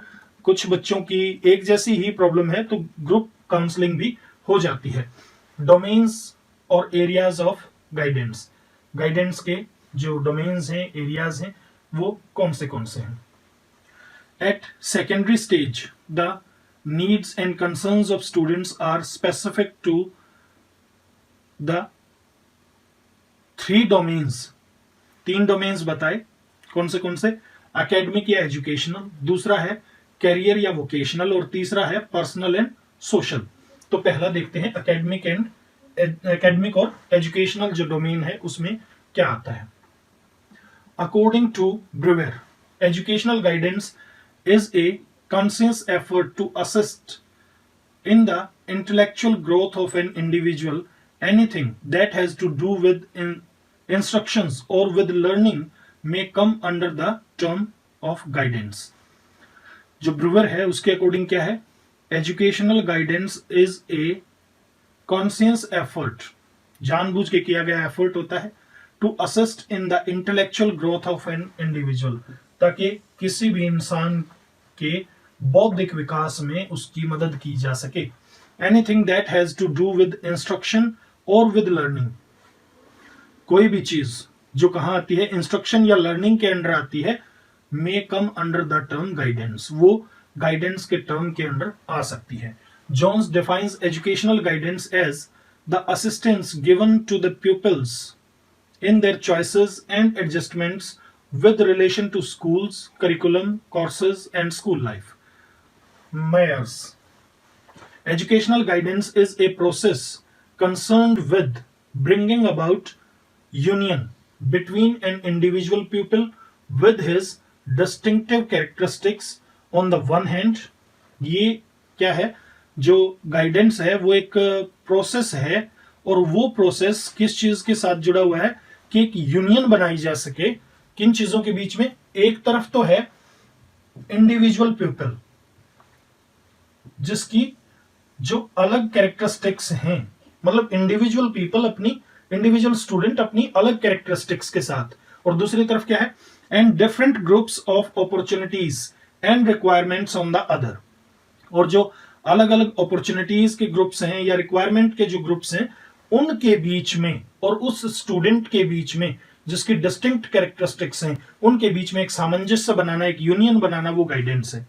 कुछ बच्चों की एक जैसी ही प्रॉब्लम है तो ग्रुप काउंसलिंग भी हो जाती है। डोमेन्स और एरियाज ऑफ गाइडेंस। गाइडेंस के जो डोमेन्स हैं, एरियाज हैं, वो कौन से हैं? At secondary stage, the needs and concerns of students are specific to the तीन डोमेन्स बताए। कौन से? एकेडमिक या एजुकेशनल, दूसरा है कैरियर या वोकेशनल, और तीसरा है पर्सनल एंड सोशल। तो पहला देखते हैं एकेडमिक और एजुकेशनल जो डोमेन है उसमें क्या आता है। According to Brewer, educational guidance is a conscious effort to assist in the intellectual growth of an individual. Anything that has to do with instructions or with learning may come under the term of guidance. जो ब्रूवर है उसके अकॉर्डिंग क्या है? Educational guidance is a conscious effort, जानबूझ के किया गया एफर्ट होता है, to assist in the intellectual growth of an individual, ताकि किसी भी इंसान के बौद्धिक विकास में उसकी मदद की जा सके। Anything that has to do with instruction और विद लर्निंग, कोई भी चीज जो कहां आती है, इंस्ट्रक्शन या लर्निंग के अंडर आती है, may come under the term guidance, वो गाइडेंस के टर्म के अंडर आ सकती है। Jones defines educational guidance as the assistance given to the pupils in their choices and adjustments with relation to schools, curriculum, courses and school life. Myers. Educational guidance is a process concerned with bringing about union between an individual pupil with his distinctive characteristics on the one hand. ये क्या है? जो गाइडेंस है वो एक प्रोसेस है, और वो प्रोसेस किस चीज के साथ जुड़ा हुआ है कि एक यूनियन बनाई जा सके किन चीजों के बीच में। एक तरफ तो है इंडिविजुअल पीपल जिसकी जो अलग कैरेक्टरिस्टिक्स हैं, मतलब इंडिविजुअल पीपल अपनी, इंडिविजुअल स्टूडेंट अपनी अलग कैरेक्टरिस्टिक्स के साथ, और दूसरी तरफ क्या है? And different groups of opportunities and requirements on the other, और जो अलग अलग अपॉर्चुनिटीज के ग्रुप्स हैं या रिक्वायरमेंट के जो ग्रुप्स हैं उनके बीच में, और उस स्टूडेंट के बीच में जिसकी डिस्टिंक्ट कैरेक्टरिस्टिक्स हैं उनके बीच में एक सामंजस्य बनाना, एक यूनियन बनाना, वो गाइडेंस है।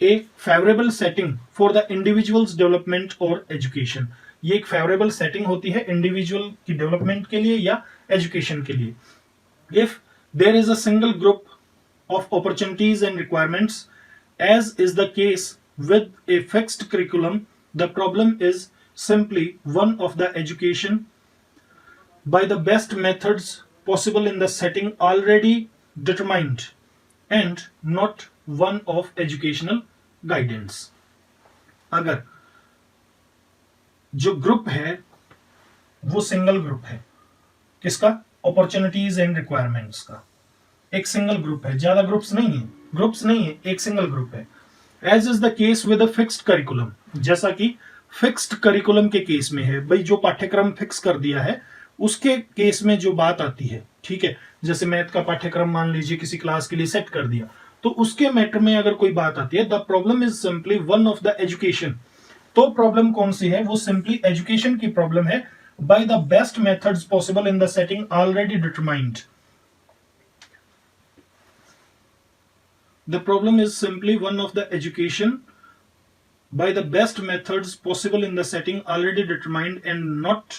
A favourable setting for the individual's development और एजुकेशन, ये एक फेवरेबल सेटिंग होती है इंडिविजुअल की डेवलपमेंट के लिए या एजुकेशन के लिए। If there is a single group of opportunities and requirements, as is the case with a fixed curriculum, the problem is simply one of the education by the best methods possible in the setting already determined and not one of educational guidance. अगर जो ग्रुप है वो सिंगल ग्रुप है, किसका? अपॉर्चुनिटीज एंड रिक्वायरमेंट्स का। एक सिंगल ग्रुप है, ज्यादा ग्रुप्स नहीं है, एक सिंगल ग्रुप है। As is the case with a fixed curriculum, जैसा कि फिक्स्ड करिकुलम के केस में है, भाई जो पाठ्यक्रम फिक्स कर दिया है उसके केस में जो बात आती है, ठीक है, जैसे मैथ का पाठ्यक्रम मान लीजिए किसी क्लास के लिए सेट कर दिया, तो उसके मैटर में अगर कोई बात आती है, the problem is simply one of the education, तो प्रॉब्लम कौन सी है? वो सिंपली एजुकेशन की प्रॉब्लम है, by the best methods possible in the setting already determined. The problem is simply one of the education by the best methods possible in the setting already determined and not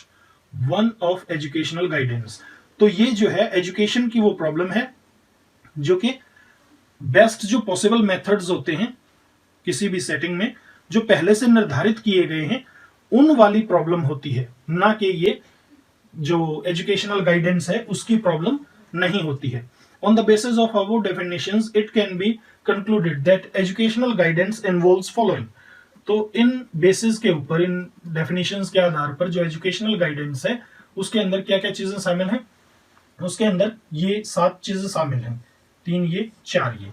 one of educational guidance. तो ये जो है एजुकेशन की वो प्रॉब्लम है जो कि बेस्ट जो पॉसिबल मेथड्स होते हैं किसी भी सेटिंग में जो पहले से निर्धारित किए गए हैं उन वाली प्रॉब्लम होती है, ना कि ये जो एजुकेशनल गाइडेंस है उसकी प्रॉब्लम नहीं होती है. On the basis of our definitions, it can be concluded that educational guidance involves following. तो इन बेसिस के ऊपर, इन डेफिनेशंस के आधार पर जो एजुकेशनल गाइडेंस है उसके अंदर क्या क्या चीजें शामिल हैं, उसके अंदर ये 7 चीजें शामिल हैं, 3 ये 4 ये.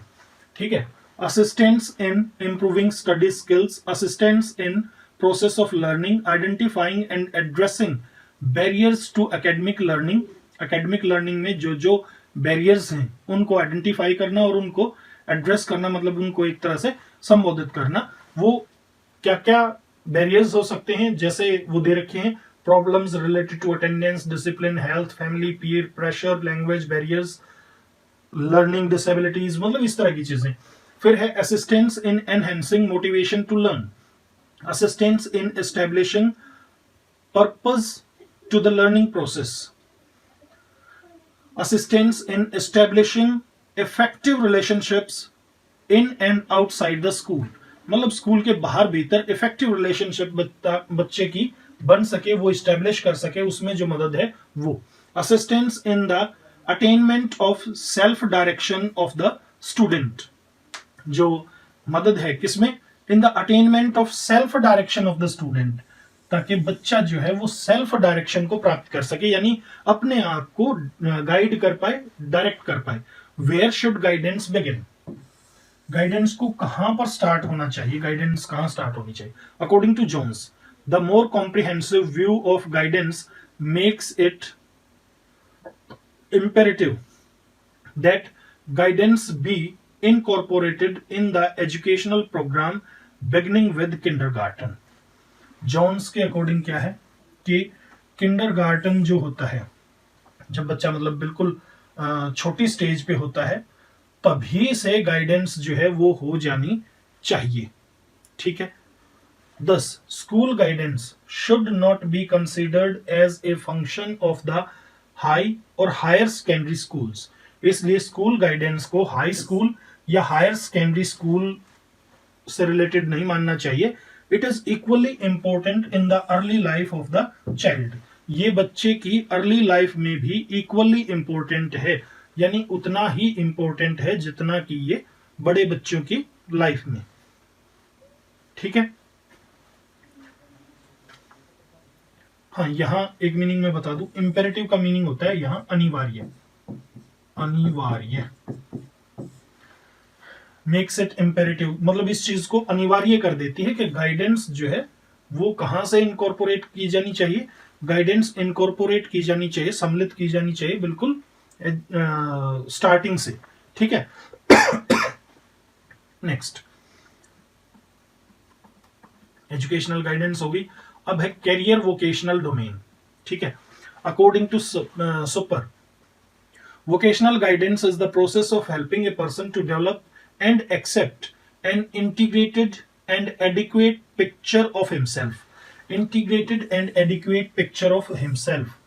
ठीक है. Assistance in improving study skills, assistance in process of learning, identifying and addressing barriers to academic learning. Academic learning में जो जो बैरियर्स हैं उनको आइडेंटिफाई करना और उनको एड्रेस करना, मतलब उनको एक तरह से संबोधित करना. वो क्या क्या बैरियर्स हो सकते हैं, जैसे वो दे रखे हैं, problems related to attendance, discipline, health, family, peer pressure, language barriers, learning disabilities, मतलब इस तरह की चीजें. फिर है assistance in enhancing motivation to learn, assistance in establishing purpose to the learning process, assistance in establishing effective relationships in and outside the school. मतलब स्कूल के बाहर भीतर इफेक्टिव रिलेशनशिप बच्चे की बन सके, वो इस्टेब्लिश कर सके, उसमें जो मदद है वो. Assistance in the attainment of self direction of the student, जो मदद है किसमें, in the attainment of self direction of the student, ताकि बच्चा जो है वो सेल्फ डायरेक्शन को प्राप्त कर सके, यानी अपने आप को गाइड कर पाए, डायरेक्ट कर पाए. Where should guidance begin, guidance को कहां पर स्टार्ट होना चाहिए, गाइडेंस कहां स्टार्ट होनी चाहिए. According to Jones, the more comprehensive view of guidance makes it imperative that guidance be incorporated in the educational program beginning with kindergarten. Jones के अकॉर्डिंग क्या है कि किंडरगार्टन जो होता है, जब बच्चा मतलब बिल्कुल छोटी स्टेज पे होता है, तभी से गाइडेंस जो है वो हो जानी चाहिए. ठीक है. Thus, school guidance should not be considered as a function of the high और हायर सेकेंडरी स्कूल्स. इसलिए स्कूल गाइडेंस को हाई स्कूल या हायर सेकेंडरी स्कूल से रिलेटेड नहीं मानना चाहिए. It is equally important in the early life of the child. ये बच्चे की अर्ली लाइफ में भी इक्वली इंपॉर्टेंट है, यानी उतना ही इंपॉर्टेंट है जितना कि ये बड़े बच्चों की लाइफ में. ठीक है. हाँ, यहां एक मीनिंग में बता दूं, इंपेरेटिव का मीनिंग होता है यहां अनिवार्य, अनिवार्य. मेक्स इट इंपेरेटिव मतलब इस चीज को अनिवार्य कर देती है कि गाइडेंस जो है वो कहां से इनकॉर्पोरेट की जानी चाहिए. गाइडेंस इनकॉर्पोरेट की जानी चाहिए, सम्मिलित की जानी चाहिए बिल्कुल स्टार्टिंग से. ठीक है. नेक्स्ट, एजुकेशनल गाइडेंस होगी. अब है कैरियर वोकेशनल डोमेन. ठीक है. According to Super, vocational guidance is the process of helping a person to develop and accept an integrated and adequate picture of himself, integrated and adequate picture of himself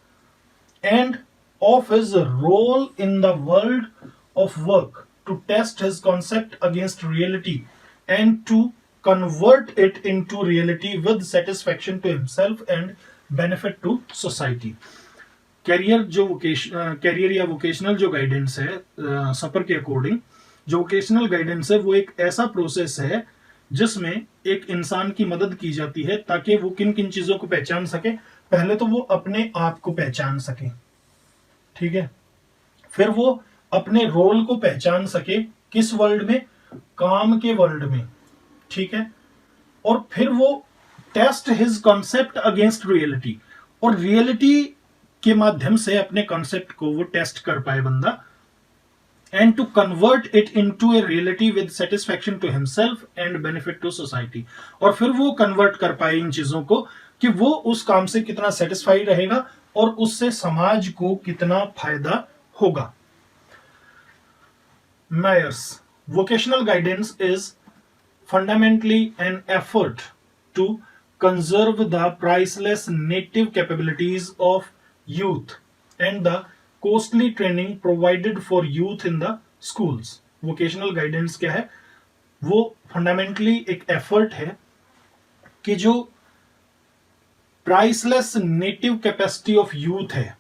and of his role in the world of work, to test his concept against reality and to convert it into reality with satisfaction to himself and benefit to society. Career जो कैरियर या वोकेशनल जो गाइडेंस है सपर के अकॉर्डिंग, जो वोकेशनल गाइडेंस है वो एक ऐसा प्रोसेस है जिसमें एक इंसान की मदद की जाती है ताकि वो किन किन चीजों को पहचान सके. पहले तो वो अपने आप को पहचान सके. ठीक है. फिर वो अपने रोल को पहचान सके, किस वर्ल्ड में, काम के वर्ल्ड में. ठीक है. और फिर वो test his concept against reality, और रियलिटी के माध्यम से अपने कॉन्सेप्ट को वो टेस्ट कर पाए बंदा, and to convert it into a reality with satisfaction to himself and benefit to society. और फिर वो कन्वर्ट कर पाए इन चीजों को कि वो उस काम से कितना सेटिस्फाई रहेगा और उससे समाज को कितना फायदा होगा. Myers, vocational guidance is fundamentally an effort to conserve the priceless native capabilities of youth and the costly training provided for youth in the schools. Vocational guidance क्या है? वो फंडामेंटली एक एफर्ट है कि जो priceless native capacity of youth है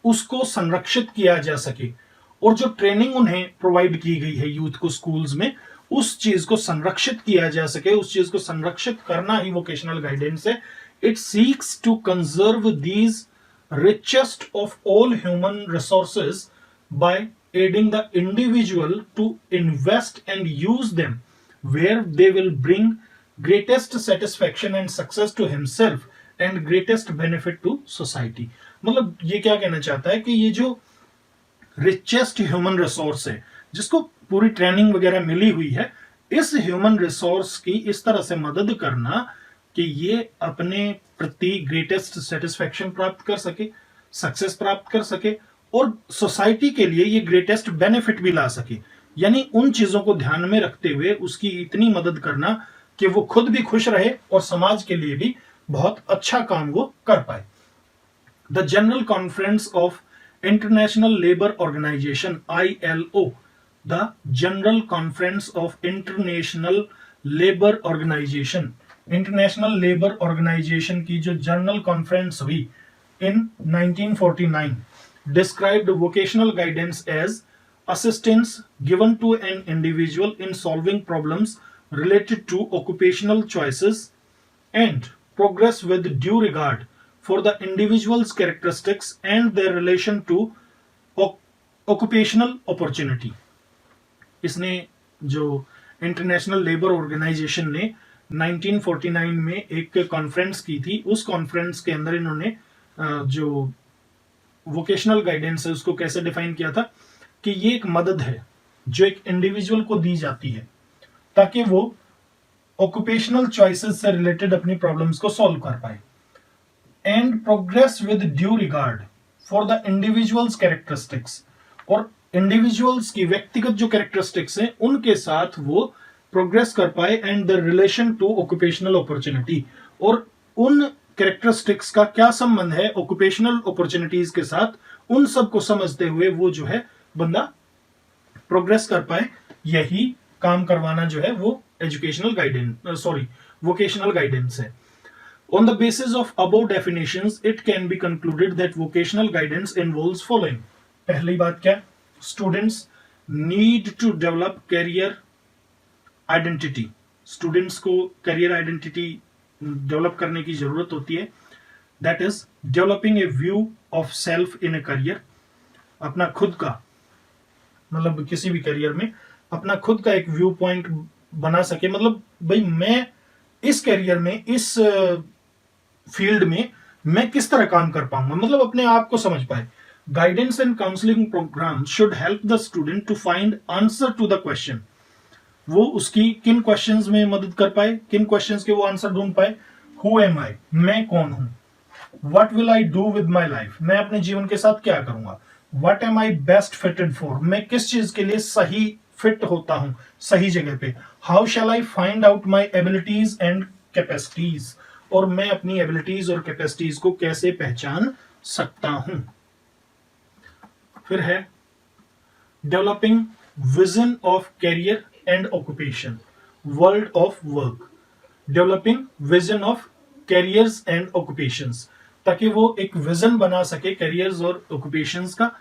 उसको संरक्षित किया जा सके, और जो ट्रेनिंग उन्हें प्रोवाइड की गई है यूथ को स्कूल्स में, उस चीज को संरक्षित किया जा सके। उस चीज को संरक्षित करना ही वोकेशनल गाइडेंस है। It seeks to conserve these richest of all human resources by aiding the individual to invest and use them where they will bring greatest satisfaction and success to himself and greatest benefit to society। मतलब ये क्या कहना चाहता है कि ये जो रिचेस्ट ह्यूमन रिसोर्स है जिसको पूरी ट्रेनिंग वगैरह मिली हुई है, इस ह्यूमन रिसोर्स की इस तरह से मदद करना कि ये अपने प्रति ग्रेटेस्ट सेटिस्फैक्शन प्राप्त कर सके, सक्सेस प्राप्त कर सके, और सोसाइटी के लिए ये ग्रेटेस्ट बेनिफिट भी ला सके। यानी उन चीजों को ध्यान में रखते हुए उसकी इतनी मदद करना कि वो खुद भी खुश रहे और समाज के लिए भी बहुत अच्छा काम वो कर पाए। The general conference of International Labour Organisation ILO, the general conference of International Labour Organisation, International Labour Organisation की जो जनरल कॉन्फ्रेंस हुई in 1949 described vocational guidance as assistance given to an individual in solving problems related to occupational choices and progress with due regard for the individual's characteristics and their relation to occupational opportunity. इसने जो इंटरनेशनल लेबर ऑर्गेनाइजेशन ने 1949 में एक कॉन्फ्रेंस की थी, उस कॉन्फ्रेंस के अंदर इन्होंने जो वोकेशनल गाइडेंस है उसको कैसे डिफाइन किया था कि ये एक मदद है जो एक इंडिविजुअल को दी जाती है ताकि वो ऑक्यूपेशनल चॉइसेस से रिलेटेड अपनी प्रॉब्लम्स को सॉल्व कर पाए, and progress with due regard for the individual's characteristics, और इंडिविजुअल्स की व्यक्तिगत जो कैरेक्टरिस्टिक्स हैं उनके साथ वो प्रोग्रेस कर पाए, and the relation to occupational opportunity, और उन कैरेक्टरिस्टिक्स का क्या संबंध है ऑक्यूपेशनल अपॉर्चुनिटीज के साथ, उन सब को समझते हुए वो जो है बंदा प्रोग्रेस कर पाए। यही काम करवाना जो है वो एजुकेशनल गाइडेंस वोकेशनल गाइडेंस है। On the basis of above definitions it can be concluded that vocational guidance involves following. पहली बात क्या? Students need to develop career identity. Students को करियर आइडेंटिटी डेवलप करने की जरूरत होती है। That is developing a view of self in a career. अपना खुद का, मतलब किसी भी करियर में अपना खुद का एक व्यू पॉइंट बना सके, मतलब भाई मैं इस करियर में, इस फील्ड में मैं किस तरह काम कर पाऊंगा, मतलब अपने आप को समझ पाए। Guidance and counselling programme should help the student to find answer to the question. वो उसकी किन क्वेश्चंस में मदद कर पाए, किन क्वेश्चंस के वो आंसर ढूंढ पाए। हु एम आई, मैं कौन हूं। What will I do with my life, मैं अपने जीवन के साथ क्या करूंगा। What am I best fitted for, मैं किस चीज के लिए सही फिट होता हूं, सही जगह पे। How shell I find out my abilities and capacities, और मैं अपनी एबिलिटीज और कैपेसिटीज को कैसे पहचान सकता हूं। फिर है developing vision of career and occupation, world of work. Developing vision of careers and occupations, ताकि वो एक विजन बना सके कैरियर्स और ऑक्यूपेशंस का।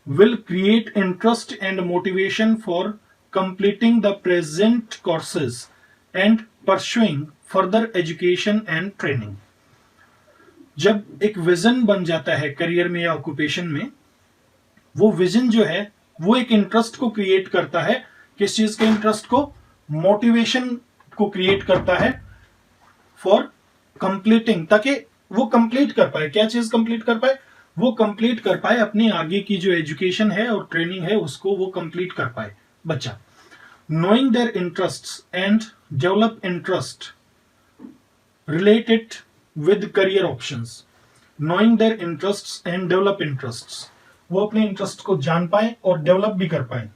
Will create interest and motivation for completing the present courses and pursuing further education and training. जब एक विजन बन जाता है करियर में या ऑक्यूपेशन में, वो विजन जो है वो एक इंटरेस्ट को क्रिएट करता है। किस चीज के इंटरेस्ट को? मोटिवेशन को क्रिएट करता है फॉर कंप्लीटिंग, ताकि वो कंप्लीट कर पाए। क्या चीज कंप्लीट कर पाए? वो कंप्लीट कर पाए अपनी आगे की जो एजुकेशन है और ट्रेनिंग है उसको वो कंप्लीट कर पाए बच्चा। Knowing their interests and develop interest related with career options. Knowing their interests and develop interests, वो अपने इंटरेस्ट को जान पाए और डेवलप भी कर पाए।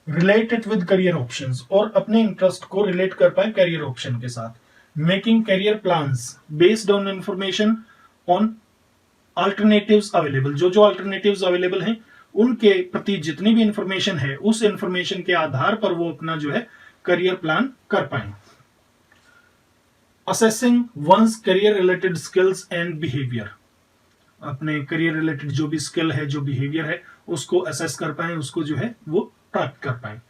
रिलेटेड विद करियर ऑप्शंस, और अपने इंटरेस्ट को रिलेट कर पाए करियर ऑप्शन के साथ। Making career plans based on information on alternatives available, जो जो अल्टरनेटिव्स अवेलेबल हैं उनके प्रति जितनी भी इंफॉर्मेशन है उस इंफॉर्मेशन के आधार पर वो अपना जो है करियर प्लान कर पाए। Assessing one's career related skills and behaviour, अपने करियर रिलेटेड जो भी स्किल है, जो बिहेवियर है, उसको असेस कर पाए, उसको जो है वो प्राप्त कर पाए।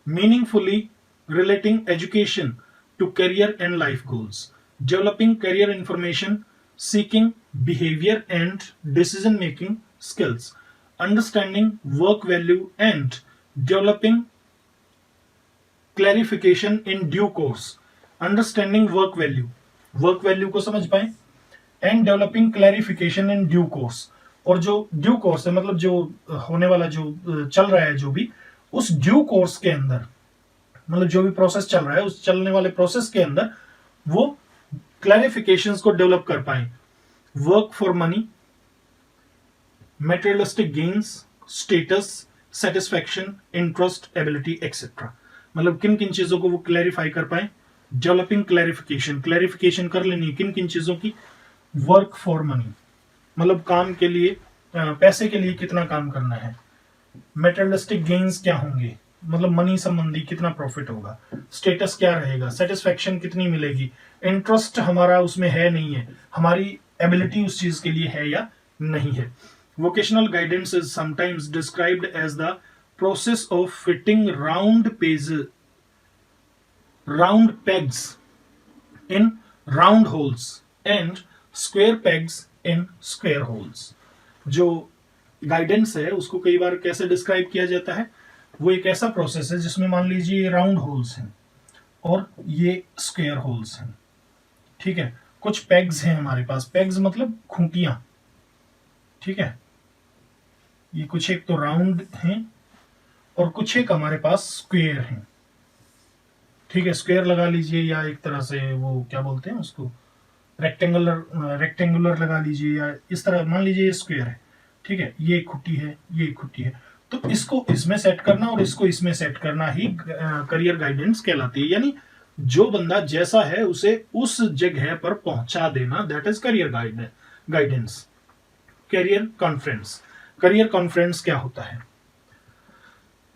Meaningfully relating education to career and life goals, developing career information, seeking behaviour and decision making skills, understanding work value and developing clarification in due course, understanding work value को समझ पाए, and developing clarification in due course, और जो ड्यू कोर्स है मतलब जो होने वाला जो चल रहा है, जो भी उस ड्यू कोर्स के अंदर, मतलब जो भी प्रोसेस चल रहा है उस चलने वाले प्रोसेस के अंदर वो क्लैरिफिकेशंस को डेवलप कर पाए। Work for money, materialistic gains, status, satisfaction, interest, ability, etc. मतलब किन किन चीजों को वो क्लैरिफाई कर पाए। डेवलपिंग क्लैरिफिकेशन कर लेनी किन किन चीजों की। वर्क फॉर मनी, मतलब काम के लिए, पैसे के लिए कितना काम करना है। मेटेरियलिस्टिक गेन्स क्या होंगे, मतलब मनी संबंधी कितना प्रॉफिट होगा। स्टेटस क्या रहेगा, सेटिस्फैक्शन कितनी मिलेगी, इंटरेस्ट हमारा उसमें है नहीं है, हमारी एबिलिटी उस चीज के लिए है या नहीं है। Vocational guidance is sometimes described as the process of fitting round pegs in round holes and square pegs in square holes. जो गाइडेंस है उसको कई बार कैसे डिस्क्राइब किया जाता है, वो एक ऐसा प्रोसेस है जिसमें मान लीजिए राउंड होल्स हैं और ये स्क्वायर होल्स हैं, ठीक है। कुछ पेग्स हैं हमारे पास, पेग्स मतलब खूंटियां, ठीक है। ये कुछ एक तो राउंड हैं और कुछ एक हमारे पास स्क्वायर हैं, ठीक है। स्क्वायर लगा लीजिए या एक तरह से वो क्या बोलते हैं उसको, रेक्टेंगुलर लगा लीजिए, या इस तरह मान लीजिए ये स्क्वायर है, ठीक है। ये खुट्टी है, ये खुट्टी है, तो इसको इसमें सेट करना और इसको इसमें सेट करना ही करियर गाइडेंस कहलाती है। यानी जो बंदा जैसा है उसे उस जगह पर पहुंचा देना, that is career guidance. Career conference क्या होता है?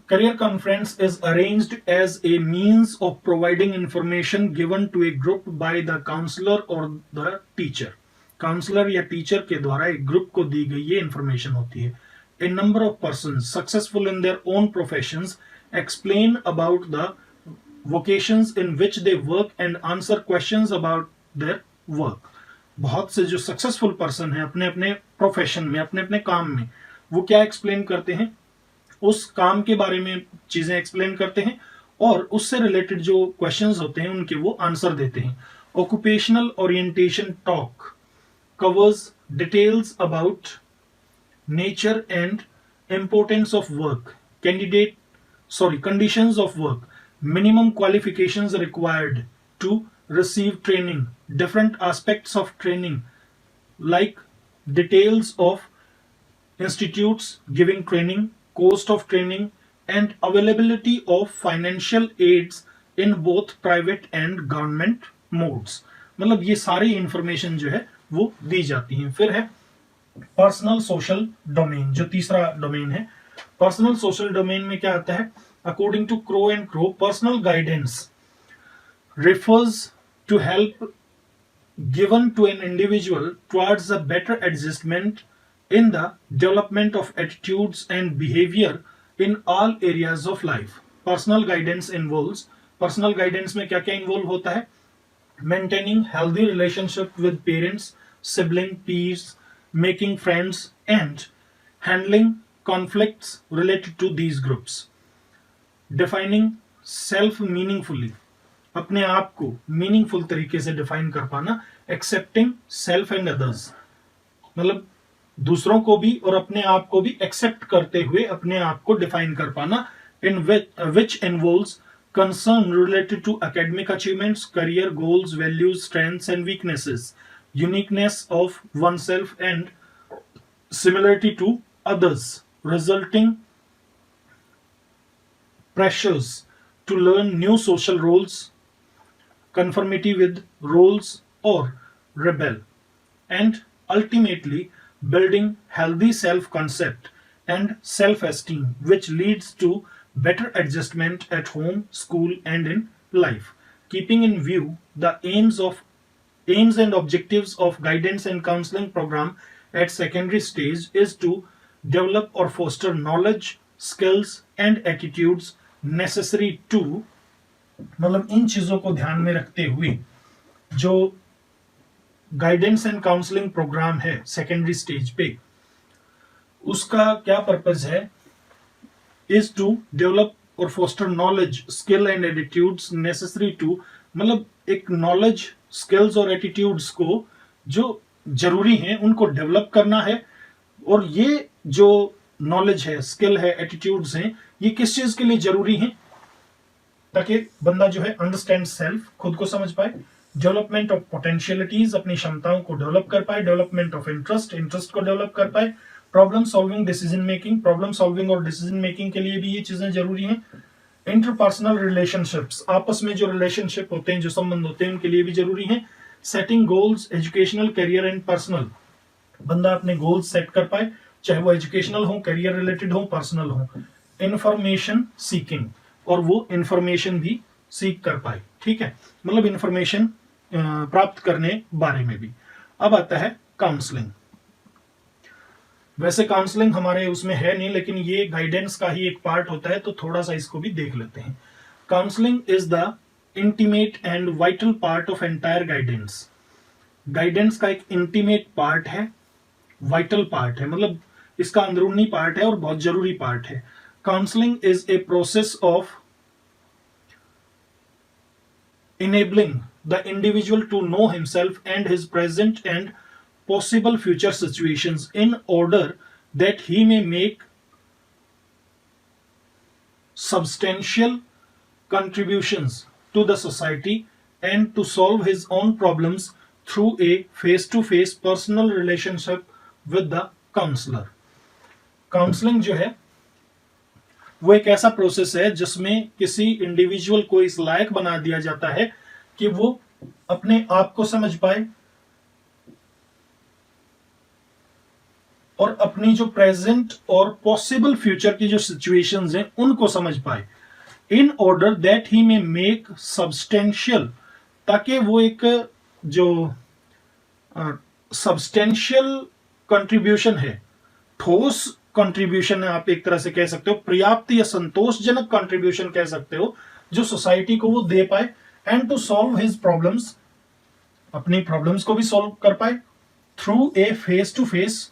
Career conference is arranged as a means of providing information given to a group by the counselor or the teacher. Counsellor या टीचर के द्वारा एक ग्रुप को दी गई ये इंफॉर्मेशन होती है। A number of persons successful in their own professions explain about the vocations in which they work and answer questions about their work. बहुत से जो सक्सेसफुल पर्सन है अपने अपने प्रोफेशन में, अपने अपने काम में, वो क्या एक्सप्लेन करते हैं, उस काम के बारे में चीजें एक्सप्लेन करते हैं और उससे रिलेटेड जो क्वेश्चंस होते हैं उनके वो आंसर देते हैं। Occupational orientation talk covers details about nature and importance of work, conditions of work, minimum qualifications required to receive training, different aspects of training like details of institutes giving training, cost of training and availability of financial aids in both private and government modes. मतलब ये सारी इंफॉर्मेशन जो है वो दी जाती है। फिर है पर्सनल सोशल डोमेन, जो तीसरा डोमेन है। पर्सनल सोशल डोमेन में क्या आता है? According to Crow and Crow, personal guidance refers to help given to an individual towards a better adjustment in the development of attitudes and behavior in all areas of life. Personal guidance involves, personal guidance में क्या क्या इन्वॉल्व होता है? Maintaining healthy relationship with parents, sibling, peers, making friends and handling conflicts related to these groups. Defining self meaningfully, अपने आप को मीनिंगफुल तरीके से डिफाइन कर पाना। एक्सेप्टिंग सेल्फ एंड अदर्स, मतलब दूसरों को भी और अपने आप को भी एक्सेप्ट करते हुए अपने आप को डिफाइन कर पाना। In which involves concern related to academic achievements, career goals, values, strengths and weaknesses, uniqueness of oneself and similarity to others, resulting pressures to learn new social roles, conformity with roles or rebel, and ultimately building healthy self-concept and self-esteem, which leads to better adjustment at home, school, and in life. Keeping in view the aims and objectives of guidance and counseling program at secondary stage is to develop or foster knowledge, skills, and attitudes necessary to, मतलब इन चीजों को ध्यान में रखते हुए जो गाइडेंस एंड काउंसलिंग प्रोग्राम है सेकेंडरी स्टेज पे, उसका क्या पर्पस है, इज टू डेवलप और foster knowledge, skill and attitudes necessary to, मतलब एक नॉलेज, स्किल्स और एटीट्यूड्स को जो जरूरी हैं उनको डेवलप करना है। और ये जो नॉलेज है, स्किल है, एटीट्यूड्स हैं, ये किस चीज के लिए जरूरी हैं, ताकि बंदा जो है अंडरस्टैंड सेल्फ, खुद को समझ पाए, डेवलपमेंट ऑफ पोटेंशियलिटीज, अपनी क्षमताओं को डेवलप कर पाए, डेवलपमेंट ऑफ इंटरेस्ट, इंटरेस्ट को डेवलप कर पाए, problem solving, decision making, problem solving और डिसीजन मेकिंग के लिए भी ये चीजें जरूरी हैं। इंटरपर्सनल रिलेशनशिप्स, आपस में जो रिलेशनशिप होते हैं, जो संबंध होते हैं, उनके लिए भी जरूरी है। Setting goals, educational, career and personal, बंदा अपने गोल्स सेट कर पाए, चाहे वो एजुकेशनल हो, करियर रिलेटेड हो, पर्सनल हो। इंफॉर्मेशन सीकिंग, और वो इंफॉर्मेशन भी सीख कर पाए, ठीक है, मतलब इंफॉर्मेशन प्राप्त करने बारे में भी। अब आता है काउंसलिंग। वैसे काउंसलिंग हमारे उसमें है नहीं, लेकिन ये गाइडेंस का ही एक पार्ट होता है, तो थोड़ा सा इसको भी देख लेते हैं। Counselling is the intimate and vital part of entire guidance. Guidance का एक इंटीमेट पार्ट है, वाइटल पार्ट है, मतलब इसका अंदरूनी पार्ट है और बहुत जरूरी पार्ट है। Counselling is a process of enabling the individual to know himself and his present and possible future situations in order that he may make substantial contributions to the society and to solve his own problems through a face-to-face personal relationship with the counselor. Counselling जो है वो एक ऐसा प्रोसेस है जिसमें किसी इंडिविजुअल को इस लायक बना दिया जाता है कि वो अपने आप को समझ पाए और अपनी जो प्रेजेंट और पॉसिबल फ्यूचर की जो सिचुएशंस हैं उनको समझ पाए, in order that he may make substantial, ताकि वो एक जो सब्सटेंशियल कंट्रीब्यूशन है, ठोस कंट्रीब्यूशन है, आप एक तरह से कह सकते हो, पर्याप्त या संतोषजनक कंट्रीब्यूशन कह सकते हो, जो सोसाइटी को वो दे पाए। And to solve his problems, अपनी प्रॉब्लम्स को भी सॉल्व कर पाए, through a face to face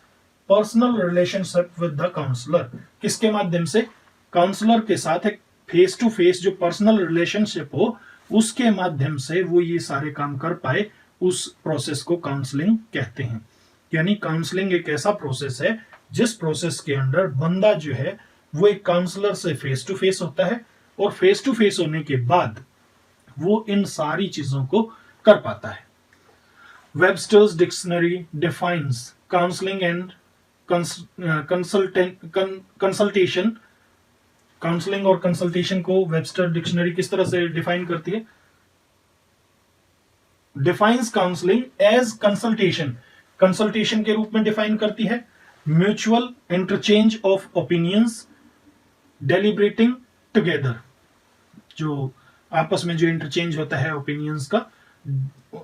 personal relationship with the counsellor. किसके माध्यम से? काउंसलर के साथ एक फेस टू फेस जो पर्सनल रिलेशनशिप हो, उसके माध्यम से वो ये सारे काम कर पाए। उस प्रोसेस को काउंसलिंग कहते हैं। यानी काउंसलिंग एक ऐसा प्रोसेस है जिस प्रोसेस के अंदर बंदा जो है वो एक काउंसलर से फेस टू फेस होता है, और फेस टू फेस होने के बाद वो इन सारी चीजों को कर पाता है। Webster's dictionary defines counselling and consultation. Counselling और कंसल्टेशन को वेबस्टर डिक्शनरी किस तरह से डिफाइन करती है? Defines counselling as consultation, consultation के रूप में डिफाइन करती है। Mutual interchange of opinions, deliberating together, जो आपस में जो इंटरचेंज होता है ओपिनियंस का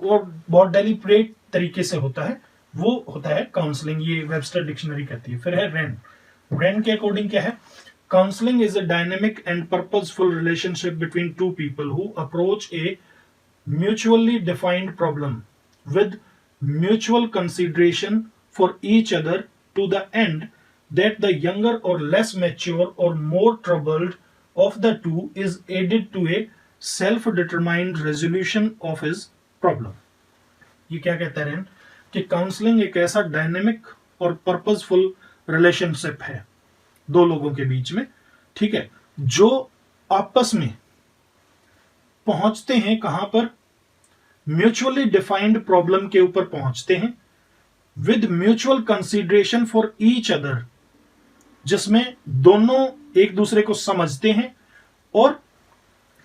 और बहुत डेलिब्रेट तरीके से होता है, वो होता है काउंसलिंग। ये वेबस्टर डिक्शनरी कहती है। फिर है रैन। रैन के अकॉर्डिंग क्या है? Counselling is a dynamic and purposeful relationship between two people who approach A mutually defined problem with mutual consideration for each other to the end that the younger or less mature or more troubled of the two is aided to a self-determined resolution of his problem. ये क्या कहता है कि काउंसलिंग एक ऐसा डायनेमिक और पर्पसफुल रिलेशनशिप है दो लोगों के बीच में, ठीक है, जो आपस में पहुंचते हैं कहां पर? म्यूचुअली डिफाइंड प्रॉब्लम के ऊपर पहुंचते हैं, with mutual consideration for each other, जिसमें दोनों एक दूसरे को समझते हैं, और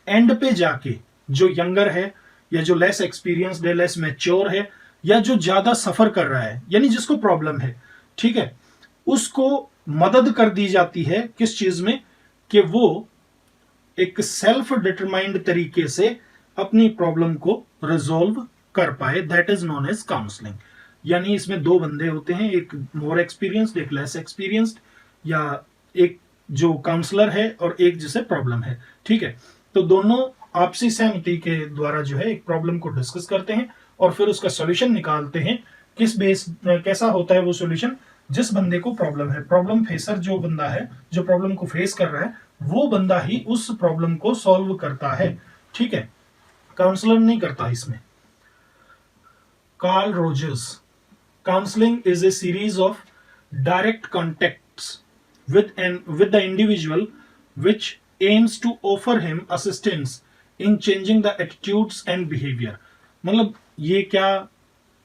एंड पे जाके जो यंगर है या जो लेस एक्सपीरियंस्ड है, लेस मैच्योर है, या जो ज्यादा सफर कर रहा है, यानी जिसको प्रॉब्लम है, ठीक है, उसको मदद कर दी जाती है किस चीज में, कि वो एक सेल्फ डिटरमाइंड तरीके से अपनी प्रॉब्लम को रिजोल्व कर पाए। That is known as counselling. यानी इसमें दो बंदे होते हैं, एक मोर एक्सपीरियंस्ड, एक लेस एक्सपीरियंस्ड, या एक जो काउंसलर है और एक जिसे प्रॉब्लम है, ठीक है। तो दोनों आपसी सहमति के द्वारा जो है एक प्रॉब्लम को डिस्कस करते हैं और फिर उसका सॉल्यूशन निकालते हैं। किस बेस कैसा होता है वो सॉल्यूशन, जिस बंदे को प्रॉब्लम है, प्रॉब्लम फेसर जो बंदा है, जो प्रॉब्लम को फेस कर रहा है, वो बंदा ही उस प्रॉब्लम को सॉल्व करता है, ठीक है, काउंसलर नहीं करता इसमें। Carl Rogers, counseling is a series of direct contacts with the individual which aims to offer him assistance in changing the attitudes and behavior। मतलब ये क्या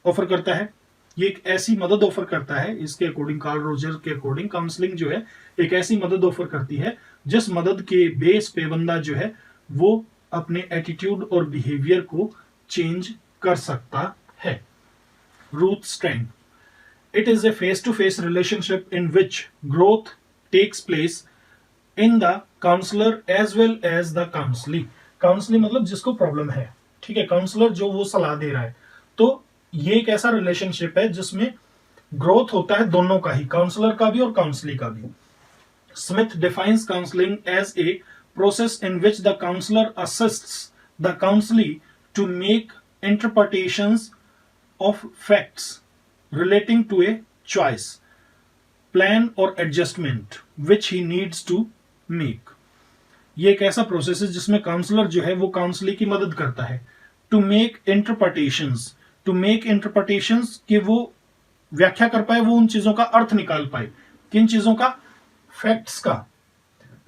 ऑफर करता है, ये एक ऐसी मदद ऑफर करता है, इसके अकॉर्डिंग, कार्ल रोजर के अकॉर्डिंग, काउंसलिंग जो है एक ऐसी मदद ऑफर करती है जिस मदद के बेस पे बंदा जो है वो अपने एटीट्यूड और बिहेवियर को चेंज कर सकता है। Ruth Strang, it is a face-to-face relationship in which growth takes place in the counselor as well as the counselee। Counsellee मतलब जिसको प्रॉब्लम है, ठीक है, काउंसलर जो वो सलाह दे रहा है। तो ये एक ऐसा रिलेशनशिप है जिसमें ग्रोथ होता है दोनों का ही, काउंसलर का भी और काउंसली का भी। Smith defines counselling as a process in which the counsellor assists the counselee to make interpretations of facts relating to a choice, plan or adjustment which he needs to make। ये एक ऐसा प्रोसेस है जिसमें काउंसलर जो है वो काउंसली की मदद करता है। To make interpretations, to make interpretations, कि वो व्याख्या कर पाए, वो उन चीजों का अर्थ निकाल पाए। किन चीजों का? फैक्ट्स का।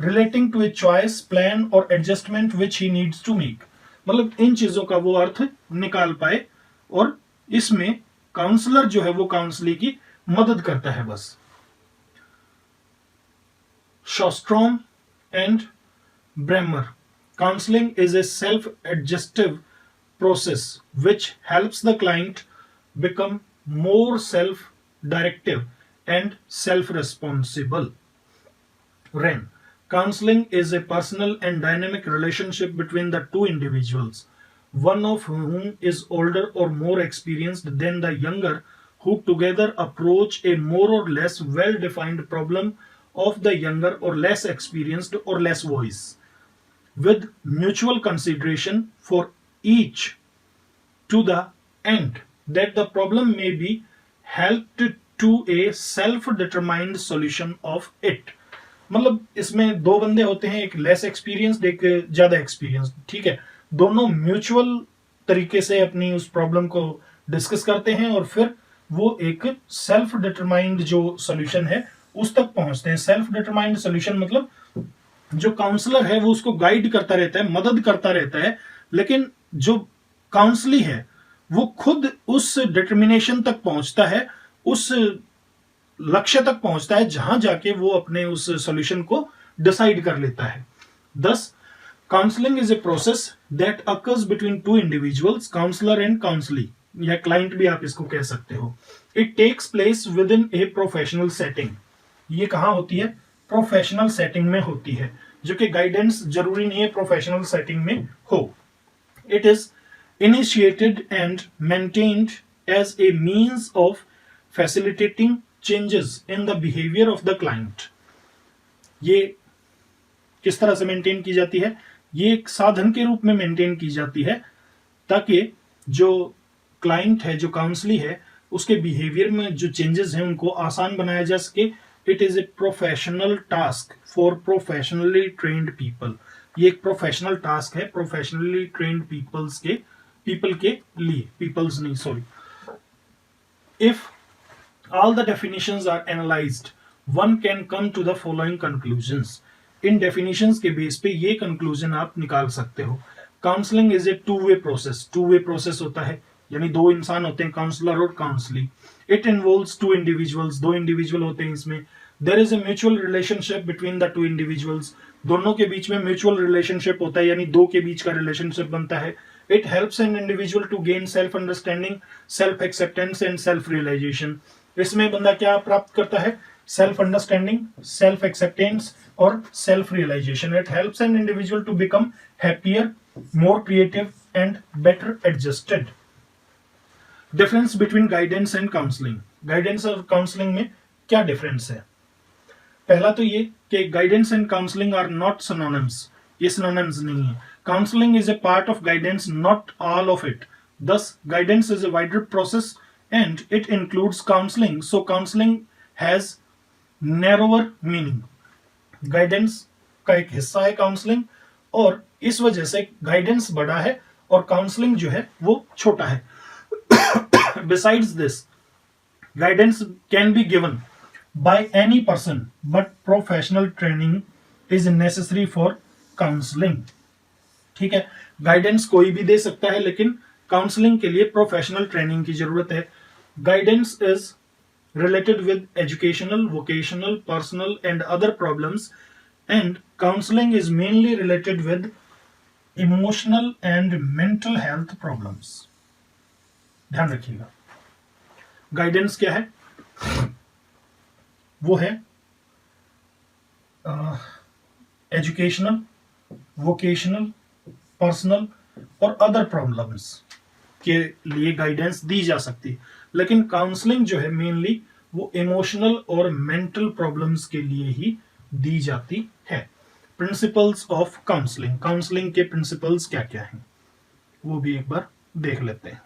Relating to a choice, plan और adjustment which he needs to make, मतलब इन चीजों का वो अर्थ निकाल पाए, और इसमें काउंसलर जो है वो काउंसली की मदद करता है बस। Shostrom and Brammer, counselling is a self adjustive process which helps the client become more self directive and self responsible. Wrenn, counseling is a personal and dynamic relationship between the two individuals, one of whom is older or more experienced than the younger, who together approach a more or less well-defined problem of the younger or less experienced or less wise, with mutual consideration for each, to the end that the problem may be helped to a self-determined solution of it। मतलब इसमें दो बंदे होते हैं, एक लेस एक्सपीरियंस्ड, एक ज्यादा एक्सपीरियंस्ड, ठीक है। दोनों म्यूचुअल तरीके से अपनी उस प्रॉब्लम को डिस्कस करते हैं और फिर वो एक सेल्फ डिटरमाइंड जो सॉल्यूशन है उस तक पहुंचते हैं। सेल्फ डिटरमाइंड सॉल्यूशन मतलब जो काउंसलर है वो उसको गाइड करता रहता है, मदद करता रहता है, लेकिन जो काउंसली है वो खुद उस डिटर्मिनेशन तक पहुंचता है, उस लक्ष्य तक पहुंचता है जहां जाके वो अपने उस सॉल्यूशन को डिसाइड कर लेता है। दस, counselling is a process that occurs between two individuals, counsellor and counselee, या क्लाइंट भी आप इसको कह सकते हो। It takes place within a professional setting. ये कहां होती है? प्रोफेशनल सेटिंग में होती है, जो कि गाइडेंस जरूरी नहीं है प्रोफेशनल सेटिंग में हो। It is initiated and maintained as a means of facilitating changes in the behavior of the client। ये किस तरह से मेंटेन की जाती है? ये एक साधन के रूप में मेंटेन की जाती है ताकि जो क्लाइंट है, जो काउंसली है, उसके बिहेवियर में जो चेंजेस हैं उनको आसान बनाया जा सके। It is a professional task for professionally trained people. ये एक प्रोफेशनल टास्क है प्रोफेशनली ट्रेन्ड पीपल के लिए, पीपल्स नहीं, sorry. If all the definitions are analyzed, one can come to the following conclusions। In definitions के बेस पे ये conclusion आप निकाल सकते हो। Counseling is a two-way process। two-way process होता है, यानी दो इंसान होते हैं, काउंसलर और counsellee. It involves two individuals, दो individual होते हैं इसमें। There is a mutual relationship between the two individuals। दोनों के बीच में mutual relationship होता है, यानी दो के बीच का relationship बनता है। It helps an individual to gain self-understanding, self-acceptance and self-realization. इसमें बंदा क्या प्राप्त करता है? Self-understanding, self-acceptance और self-realization. It helps an individual to become happier, more creative and better adjusted. Difference between guidance and counseling. Guidance और counseling में क्या difference है? पहला तो ये कि guidance and counselling are not synonyms, ये सिनोनिम्स नहीं है. Counselling is a part of guidance, not all of it. thus guidance is a wider process and it includes counseling, so counseling has narrower meaning. Guidance का एक हिस्सा है काउंसलिंग और इस वजह से गाइडेंस बड़ा है और काउंसलिंग जो है वो छोटा है. Besides this, guidance can be given by any person, but professional training is necessary for counseling. ठीक है, गाइडेंस कोई भी दे सकता है लेकिन काउंसलिंग के लिए प्रोफेशनल ट्रेनिंग की जरूरत है. Guidance is related with educational, vocational, personal and other problems and counselling is mainly related with emotional and mental health problems. ध्यान रखिएगा, गाइडेंस क्या है? वो है एजुकेशनल, वोकेशनल, पर्सनल और अदर प्रॉब्लम्स के लिए गाइडेंस दी जा सकती है, लेकिन काउंसलिंग जो है मेनली वो इमोशनल और मेंटल प्रॉब्लम्स के लिए ही दी जाती है. Principles of counselling. काउंसलिंग के प्रिंसिपल्स क्या क्या हैं वो भी एक बार देख लेते हैं.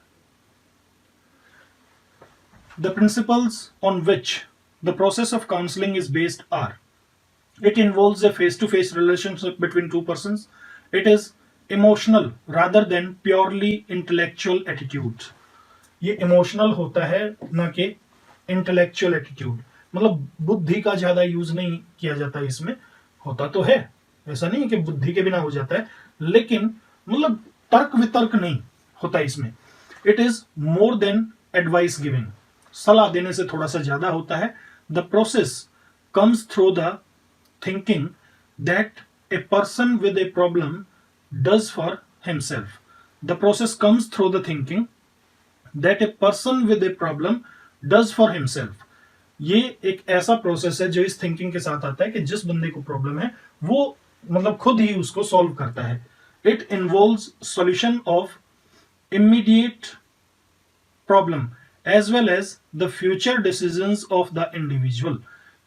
The principles on which the process of counseling is based are: it involves a face-to-face relationship between two persons. It is emotional rather than purely intellectual attitude. ये emotional होता है ना कि intellectual attitude. मतलब बुद्धि का ज्यादा यूज नहीं किया जाता है इसमें. होता तो है, ऐसा नहीं है कि बुद्धि के बिना हो जाता है, लेकिन मतलब तर्क वितर्क नहीं होता इसमें. It is more than advice giving. सलाह देने से थोड़ा सा ज्यादा होता है. The process comes through the thinking that a person with a problem does for himself. The process comes through the thinking that a person with a problem does for himself. ये एक ऐसा प्रोसेस है जो इस थिंकिंग के साथ आता है कि जिस बंदे को प्रॉब्लम है वो मतलब खुद ही उसको सॉल्व करता है. It involves solution of immediate problem as well as the future decisions of the individual.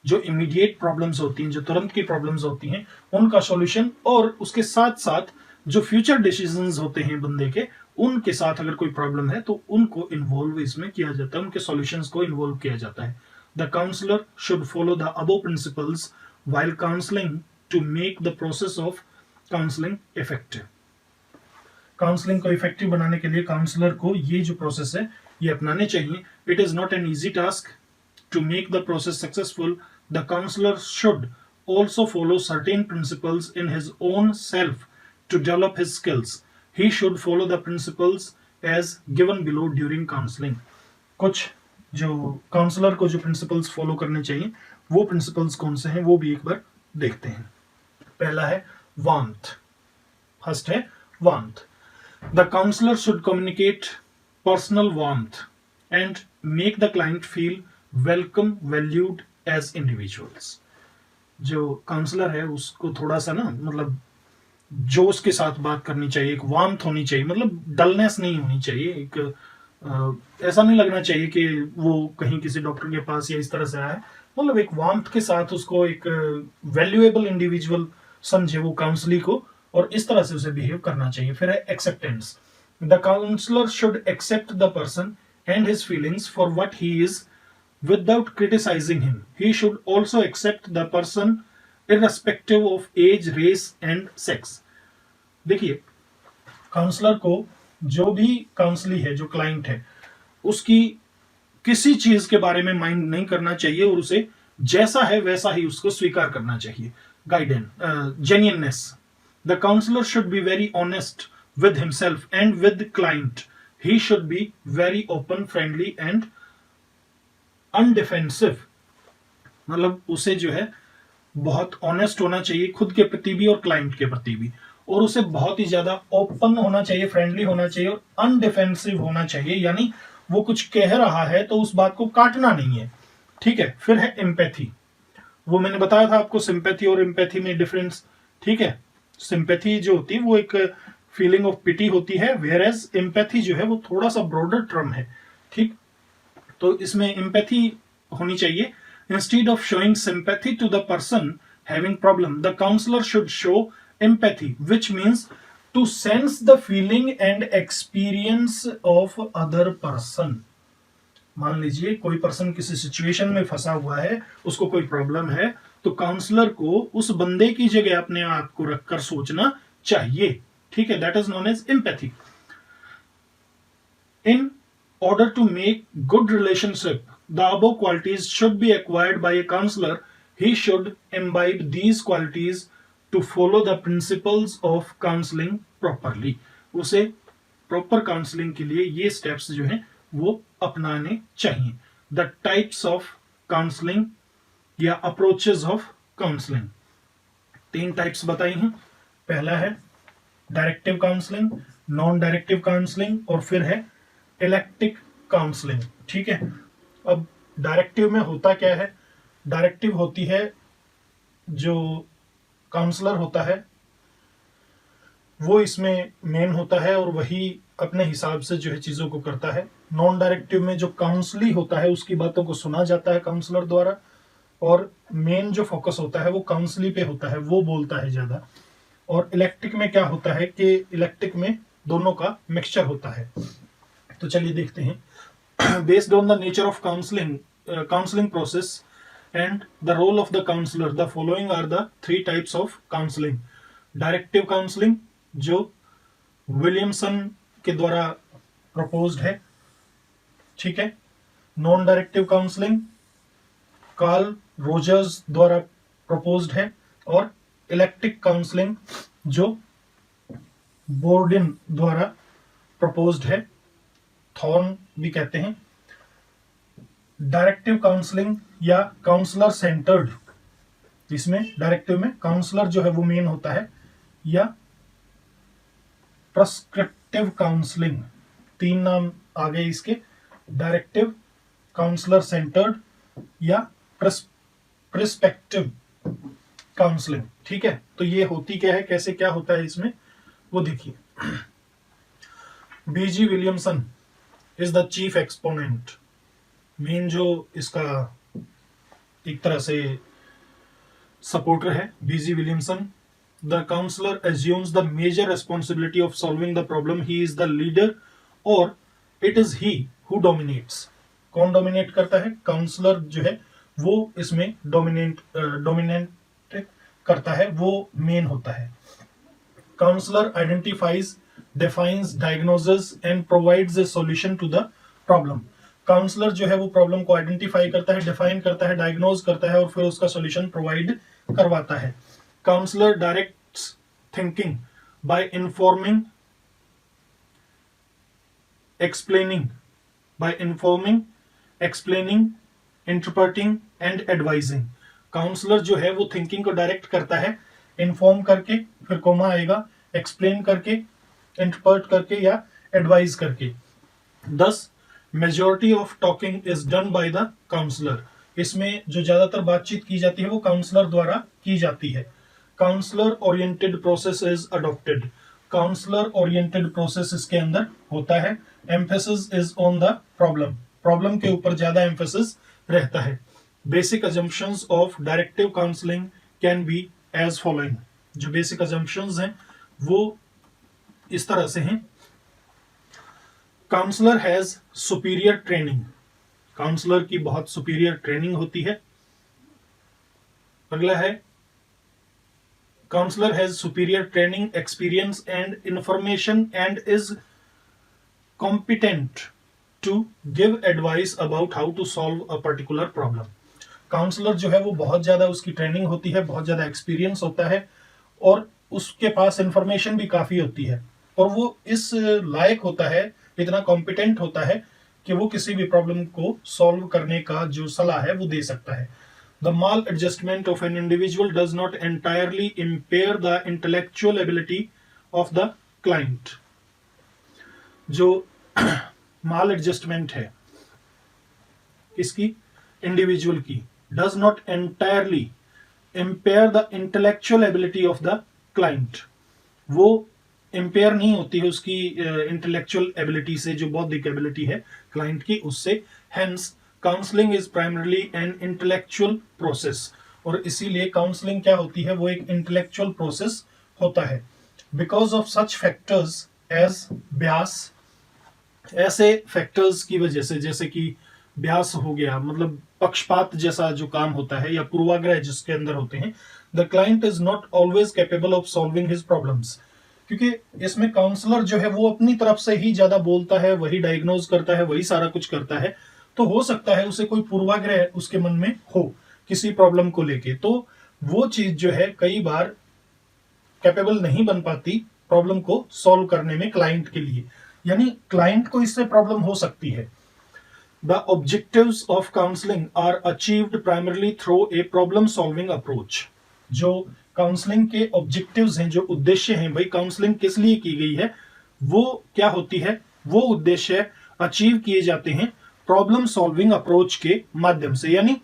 जो immediate problems होती हैं, जो तुरंत की problems होती हैं, उनका solution और उसके साथ साथ जो future decisions होते हैं बंदे के, उनके साथ अगर कोई problem है तो उनको involve इसमें किया जाता है, उनके solutions को involve किया जाता है. The counselor should follow the above principles while counseling to make the process of counseling effective. Counselling को इफेक्टिव बनाने के लिए काउंसलर को ये जो प्रोसेस है ये अपनाने चाहिए. It is not an easy task to make the process successful. The counsellor should also follow certain principles in his own self to develop his skills. He should follow the principles as given below during counselling. कुछ जो काउंसलर को जो प्रिंसिपल्स फॉलो करने चाहिए वो प्रिंसिपल्स कौन से हैं वो भी एक बार देखते हैं. पहला है वार्मथ. फर्स्ट है warmth. The counselor should communicate personal warmth and make the client feel welcome, valued as individuals. जो काउंसलर है उसको थोड़ा सा ना मतलब जोश के साथ बात करनी चाहिए, एक वार्मथ होनी चाहिए, मतलब डलनेस नहीं होनी चाहिए. एक ऐसा नहीं लगना चाहिए कि वो कहीं किसी डॉक्टर के पास या इस तरह से आया है. मतलब एक वार्मथ के साथ उसको एक वैल्यूएबल इंडिविजुअल समझे वो काउंसली को और इस तरह से उसे बिहेव करना चाहिए. फिर है acceptance. The counsellor should accept the person and his feelings for what he is without criticising him. He should also accept the person irrespective of age, race and sex. देखिए, काउंसलर को जो भी काउंसली है, जो क्लाइंट है, उसकी किसी चीज के बारे में माइंड नहीं करना चाहिए और उसे जैसा है वैसा ही उसको स्वीकार करना चाहिए. Guidance, genuineness. The counselor should be very honest with himself and with the client. He should be very open, friendly and undefensive. मतलब उसे जो है बहुत ऑनेस्ट होना चाहिए खुद के प्रति भी और क्लाइंट के प्रति भी. और उसे बहुत ही ज्यादा ओपन होना चाहिए, फ्रेंडली होना चाहिए और अनडिफेंसिव होना चाहिए, यानी वो कुछ कह रहा है तो उस बात को काटना नहीं है। ठीक है, फिर है एम्पैथी। वो मैंने बताया था आपको सिंपैथी और एम्पैथी में डिफरेंस। ठीक है, सिंपैथी जो होती है वो एक फीलिंग ऑफ पिटी होती है, वेयर एज एम्पैथी जो है वो थोड़ा सा ब्रॉडर टर्म है। ठीक, तो इसमें एम्पैथी होनी चाहिए। Instead of showing sympathy to the person having problem, the counsellor should show empathy, which means to sense the feeling and experience of other person. मान लीजिए कोई पर्सन किसी सिचुएशन में फंसा हुआ है, उसको कोई प्रॉब्लम है, तो काउंसलर को उस बंदे की जगह अपने आप को रखकर सोचना चाहिए। ठीक है, that is known as empathy. In order to make good relationship, the above qualities should be acquired by a counselor. He should imbibe these qualities to follow the principles of counseling properly. उसे प्रॉपर काउंसलिंग के लिए ये स्टेप्स जो हैं वो अपनाने चाहिए। द टाइप्स ऑफ काउंसलिंग या अप्रोचेस ऑफ काउंसलिंग, 3 टाइप्स बताई हैं। पहला है directive counselling, non directive counselling और फिर है इलेक्टिक काउंसलिंग। ठीक है, अब डायरेक्टिव में होता क्या है? डायरेक्टिव होती है जो काउंसलर होता है वो इसमें मेन होता है और वही अपने हिसाब से जो है चीजों को करता है। नॉन डायरेक्टिव में जो काउंसली होता है उसकी बातों को सुना जाता है काउंसलर द्वारा, और मेन जो फोकस होता है वो काउंसली पे होता है, वो बोलता है ज्यादा। और इलेक्टिक में क्या होता है कि इलेक्टिक में दोनों का मिक्सचर होता है। तो चलिए देखते हैं। Based on the nature of counselling process and the role of the counsellor, the following are the 3 types of counselling. Directive counselling जो विलियमसन के द्वारा प्रपोज्ड है। ठीक है, non directive counselling Carl Rogers द्वारा प्रपोज्ड है, और इलेक्टिक काउंसलिंग जो बोर्डिन द्वारा प्रपोज्ड है, थॉर्न भी कहते हैं। डायरेक्टिव काउंसलिंग या काउंसलर सेंटर्ड, इसमें डायरेक्टिव में काउंसलर जो है वो मेन होता है, या प्रेस्क्रिप्टिव काउंसलिंग, 3 नाम आ गए इसके, डायरेक्टिव, काउंसलर सेंटर्ड या प्रिस्पेक्टिव काउंसलिंग। ठीक है, तो ये होती क्या है, कैसे क्या होता है इसमें वो देखिए। B G Williamson is the chief exponent, main जो इसका एक तरह से सपोर्टर है B G Williamson. The counsellor assumes the major responsibility of solving the problem, he is the leader और it is he who dominates. कौन डोमिनेट करता है? काउंसलर जो है वो इसमें डोमिनेट करता है, वो मेन होता है। Counsellor identifies, defines, diagnoses and provides a solution to the problem. Counsellor जो है वो प्रॉब्लम को आइडेंटिफाई करता है, डिफाइन करता है, डायग्नोज करता है और फिर उसका सॉल्यूशन प्रोवाइड करवाता है। Counsellor directs thinking by informing, explaining, interpreting and advising. Counsellor जो है वो थिंकिंग को डायरेक्ट करता है, इन्फॉर्म करके, फिर कोमा आएगा, एक्सप्लेन करके, इंटरप्रेट करके या एडवाइज करके। Thus, majority of talking is done by the counselor. इसमें जो ज्यादातर बातचीत की जाती है वो काउंसलर द्वारा की जाती है। Counsellor oriented process is adopted, counsellor oriented process इसके अंदर होता है। Emphasis is on the problem, problem के ऊपर ज्यादा एम्फेसिस रहता है। Basic assumptions of directive counselling can be as following, जो बेसिक अजम्पशंस हैं वो इस तरह से हैं। Counsellor has superior training, counsellor की बहुत सुपीरियर ट्रेनिंग होती है। अगला है counsellor has superior training, experience and information and is competent to give advice about how to solve a particular problem. Counsellor जो है वो बहुत ज्यादा उसकी ट्रेनिंग होती है, बहुत ज्यादा एक्सपीरियंस होता है और उसके पास इंफॉर्मेशन भी काफी होती है और वो इस लायक होता है, इतना कॉम्पिटेंट होता है कि वो किसी भी प्रॉब्लम को सॉल्व करने का जो सलाह है वो दे सकता है। The mall adjustment of an individual does not entirely impair the intellectual ability of the client. जो माल एडजस्टमेंट है किसकी, इंडिविजुअल की, does not entirely impair the intellectual ability of the client. वो इम्पेयर नहीं होती है उसकी इंटेलेक्चुअल एबिलिटी से, जो बौद्धिक एबिलिटी है क्लाइंट की, उससे। Hence counselling is primarily an intellectual process, और इसीलिए काउंसलिंग क्या होती है, वो एक इंटेलेक्चुअल प्रोसेस होता है। Because of such factors as bias, ऐसे फैक्टर्स की वजह से, जैसे कि ब्यास हो गया, मतलब पक्षपात जैसा जो काम होता है, या पूर्वाग्रह जिसके अंदर होते हैं, the client is not always capable of solving his problems. क्योंकि इसमें काउंसलर जो है वो अपनी तरफ से ही ज्यादा बोलता है, वही डायग्नोज करता है, वही सारा कुछ करता है, तो हो सकता है उसे कोई पूर्वाग्रह उसके मन में हो किसी प्रॉब्लम को लेके, तो वो चीज जो है कई बार कैपेबल नहीं बन पाती प्रॉब्लम को सॉल्व करने में क्लाइंट के लिए, यानी क्लाइंट को इससे प्रॉब्लम हो सकती है। The objectives of counselling are achieved primarily through a problem solving approach. जो काउंसलिंग के ऑब्जेक्टिव्स हैं, जो उद्देश्य हैं, भाई काउंसलिंग किस लिए की गई है, वो क्या होती है, वो उद्देश्य अचीव किए जाते हैं प्रॉब्लम सॉल्विंग अप्रोच के माध्यम से। यानी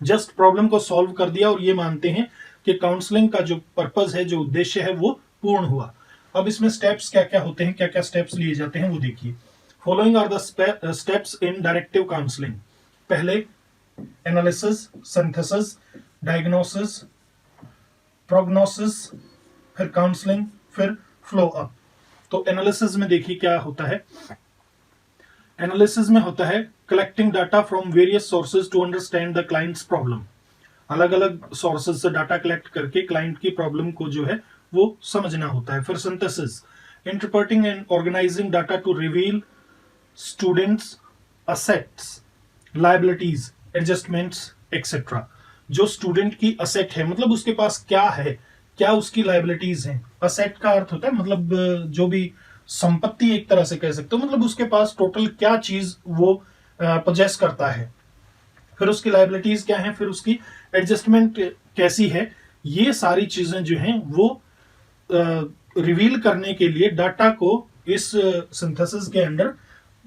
जस्ट प्रॉब्लम को सॉल्व कर दिया और ये मानते हैं कि काउंसलिंग का जो पर्पज है, जो उद्देश्य है, वो पूर्ण हुआ। अब इसमें स्टेप्स क्या क्या होते हैं, क्या क्या स्टेप्स लिए जाते हैं, वो देखिए। Following are the steps in directive counselling. पहले एनालिसिस, सिंथेसिस, डायग्नोसिस, प्रोग्नोसिस, फिर काउंसलिंग, फिर फ्लो अप। तो एनालिसिस में देखिए क्या होता है। एनालिसिस में होता है collecting data from various sources to understand the client's problem. अलग अलग सोर्सेज से डाटा कलेक्ट करके क्लाइंट की प्रॉब्लम को जो है वो समझना होता है। फिर synthesis, interpreting and organising data to reveal student's assets, liabilities, adjustments etcetera. जो स्टूडेंट की असेट है, मतलब उसके पास क्या है, क्या उसकी लायबिलिटीज हैं। असेट का अर्थ होता है मतलब जो भी संपत्ति, एक तरह से कह सकते हो, मतलब उसके पास टोटल क्या चीज वो पोजेस करता है। फिर उसकी लायबिलिटीज क्या है, फिर उसकी एडजस्टमेंट कैसी है। ये सारी चीजें जो हैं वो रिवील करने के लिए डाटा को इस सिंथेसिस के अंडर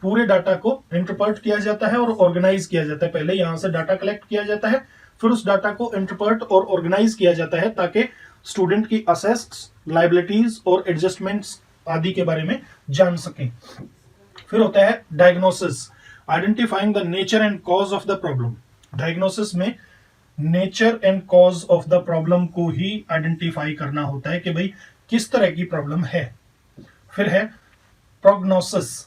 पूरे डाटा को इंटरप्रेट किया जाता है और ऑर्गेनाइज किया जाता है। पहले यहां से डाटा कलेक्ट किया जाता है, फिर उस डाटा को इंटरप्रेट और ऑर्गेनाइज किया जाता है ताकि स्टूडेंट की असेट्स, लायबिलिटीज और एडजस्टमेंट्स आदि के बारे में जान सकें। फिर होता है diagnosis, identifying the nature and cause of the problem. Diagnosis में nature and cause of the problem को ही आइडेंटिफाई करना होता है कि भाई किस तरह की प्रॉब्लम है। फिर है prognosis,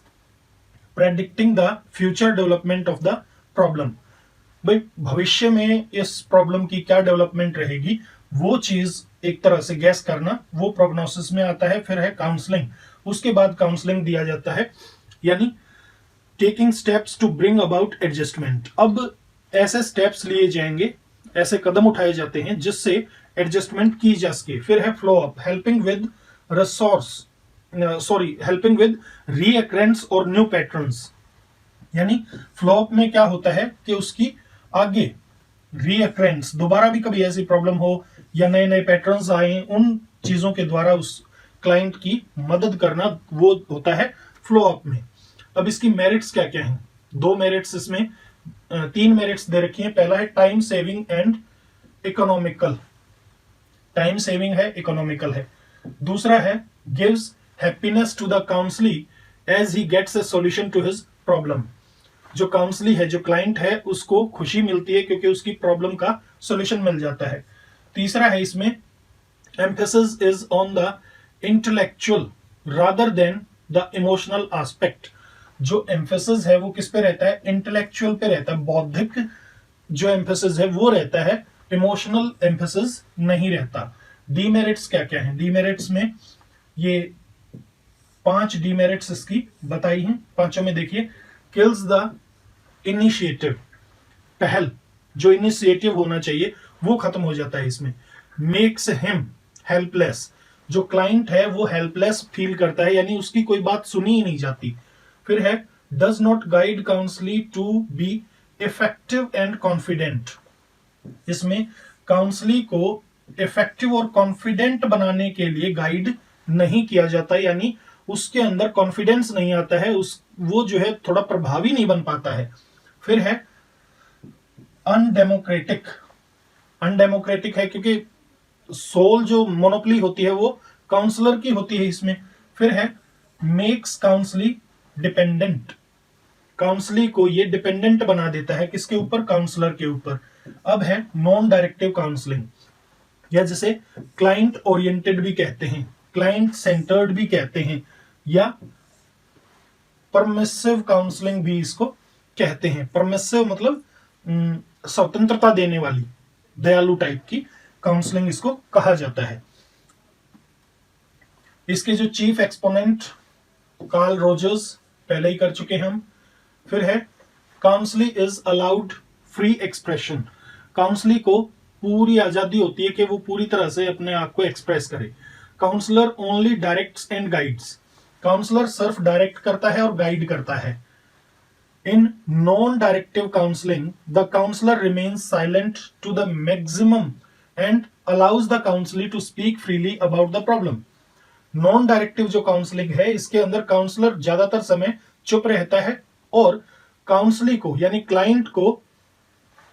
predicting the future development of the problem. भाई भविष्य में इस प्रॉब्लम की क्या डेवलपमेंट रहेगी, वो चीज एक तरह से गैस करना, वो प्रोग्नोसिस में आता है। फिर है काउंसलिंग, उसके बाद काउंसलिंग दिया जाता है, यानी taking steps to bring about adjustment. अब ऐसे स्टेप्स लिए जाएंगे, ऐसे कदम उठाए जाते हैं जिससे एडजस्टमेंट की जा सके। फिर है flow up, helping with helping with recurrence और न्यू पैटर्न्स। यानी फ्लो अप में क्या होता है कि उसकी आगे रीअकरेंस, दोबारा भी कभी ऐसी प्रॉब्लम हो या नए नए पैटर्न्स आए, उन चीजों के द्वारा उस क्लाइंट की मदद करना, वो होता है फ्लो अप में। अब इसकी मेरिट्स क्या क्या हैं, दो मेरिट्स इसमें, तीन मेरिट्स दे रखी हैं। पहला है time saving and economical, time saving है, इकोनॉमिकल है। दूसरा है gives happiness to the counselee as he gets a solution to his problem. जो काउंसली है, जो क्लाइंट है, उसको खुशी मिलती है क्योंकि उसकी प्रॉब्लम का सॉल्यूशन मिल जाता है। तीसरा है इसमें emphasis is on the intellectual rather than the emotional aspect. जो एम्फेसिस है वो किस पे रहता है, इंटेलेक्चुअल पे रहता है, बौद्धिक जो एम्फेसिस है वो रहता है, इमोशनल एम्फेसिस नहीं रहता। डीमेरिट्स क्या क्या है, डीमेरिट्स में ये 5 डीमेरिट्स इसकी बताई हैं। पांचों में देखिए, किल्स द इनिशिएटिव, पहल, जो इनिशिएटिव होना चाहिए वो खत्म हो जाता है इसमें। मेक्स हिम हेल्पलेस, जो क्लाइंट है वो हेल्पलेस फील करता है, यानी उसकी कोई बात सुनी ही नहीं जाती। फिर है does not guide counselee to be effective and confident. इसमें काउंसली को इफेक्टिव और कॉन्फिडेंट बनाने के लिए गाइड नहीं किया जाता, यानी उसके अंदर कॉन्फिडेंस नहीं आता है, वो जो है थोड़ा प्रभावी नहीं बन पाता है। फिर है अनडेमोक्रेटिक। अनडेमोक्रेटिक है क्योंकि सोल जो मोनोपली होती है वो काउंसलर की होती है इसमें। फिर है मेक्स काउंसली डिपेंडेंट। काउंसली को ये डिपेंडेंट बना देता है, किसके ऊपर? काउंसलर के ऊपर। अब है नॉन डायरेक्टिव काउंसलिंग, या जिसे क्लाइंट ओरिएंटेड भी कहते हैं, क्लाइंट सेंटर्ड भी कहते हैं, या परमिसिव काउंसलिंग भी इसको कहते हैं। परमिसिव मतलब स्वतंत्रता देने वाली, दयालु टाइप की काउंसलिंग इसको कहा जाता है। इसके जो चीफ एक्सपोनेंट कार्ल रोजर्स, पहले ही कर चुके हम। फिर है counsellee is allowed free expression. Counsellee को पूरी आजादी होती है कि वो पूरी तरह से अपने आप को एक्सप्रेस करे। Counsellor only directs and guides. Counsellor सिर्फ डायरेक्ट करता है और गाइड करता है। In non directive counselling the counsellor remains silent to the maximum and allows the counselee to speak freely about the problem. Non directive जो काउंसलिंग है, इसके अंदर काउंसलर ज्यादातर समय चुप रहता है और काउंसली को यानी क्लाइंट को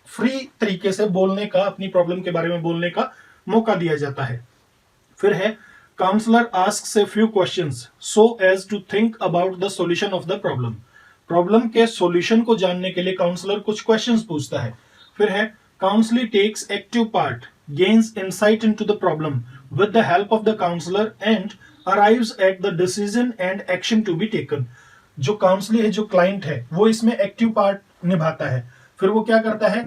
फ्री तरीके से बोलने का, अपनी प्रॉब्लम के बारे में बोलने का मौका दिया जाता है। फिर है counsellor asks a few questions so as to think about the solution of the problem. Problem के सॉल्यूशन को जानने के लिए काउंसलर कुछ क्वेश्चंस पूछता है। फिर है counselee takes active part, gains insight into the problem with the help of the counsellor and arrives at the decision and action to be taken. जो काउंसली है, जो क्लाइंट है, वो इसमें एक्टिव पार्ट निभाता है। फिर वो क्या करता है?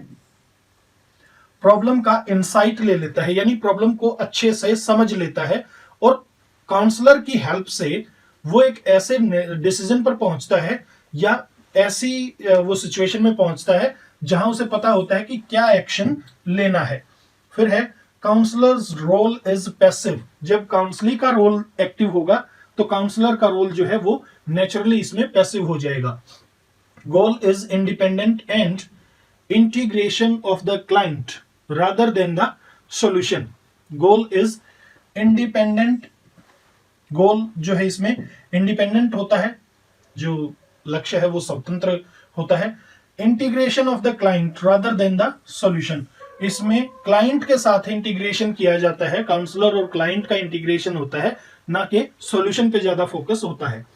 प्रॉब्लम का इंसाइट ले लेता है, यानी प्रॉब्लम को अच्छे से समझ लेता है और काउंसलर की हेल्प से वो एक ऐसे डिसीजन पर पहुंचता है या ऐसी वो सिचुएशन में पहुंचता है जहां उसे पता होता है कि क्या एक्शन लेना है। फिर है काउंसलर्स रोल इज पैसिव। जब काउंसली का रोल एक्टिव होगा तो काउंसलर का रोल जो है वो नेचुरली इसमें पैसिव हो जाएगा। Goal is independent and integration of the client rather than the solution. Goal is independent. Goal जो है इसमें इंडिपेंडेंट होता है, जो लक्ष्य है वो स्वतंत्र होता है। Integration of the client rather than the solution, इसमें क्लाइंट के साथ इंटीग्रेशन किया जाता है, काउंसलर और क्लाइंट का इंटीग्रेशन होता है, ना कि सॉल्यूशन पे ज्यादा फोकस होता है।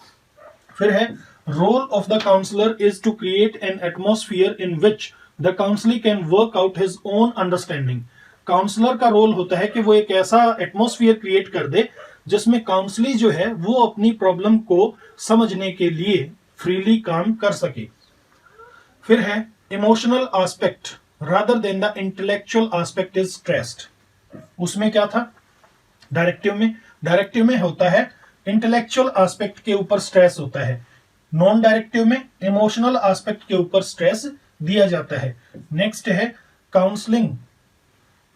फिर है role of the counsellor is to create an atmosphere in which the counsellor can work out his own understanding. Counsellor का रोल होता है कि वो एक ऐसा एटमोस्फियर क्रिएट कर दे जिसमें काउंसली जो है वो अपनी प्रॉब्लम को समझने के लिए फ्रीली काम कर सके। फिर है emotional aspect rather than the intellectual aspect is stressed. उसमें क्या था डायरेक्टिव में होता है इंटेलेक्चुअल एस्पेक्ट के ऊपर स्ट्रेस होता है, नॉन डायरेक्टिव में इमोशनल एस्पेक्ट के ऊपर स्ट्रेस दिया जाता है। नेक्स्ट है counselling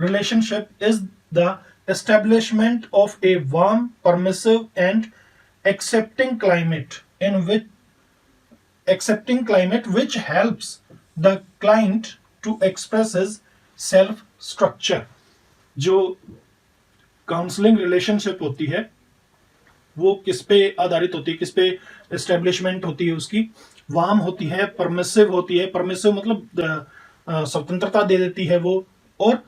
relationship is the establishment of a warm, permissive and accepting climate which helps the client to express his self structure। जो काउंसलिंग रिलेशनशिप होती है वो किस पे आधारित होती है, किस पे एस्टेब्लिशमेंट होती है उसकी? वार्म होती है, परमिसिव होती है, परमिसिव मतलब स्वतंत्रता दे देती है वो, और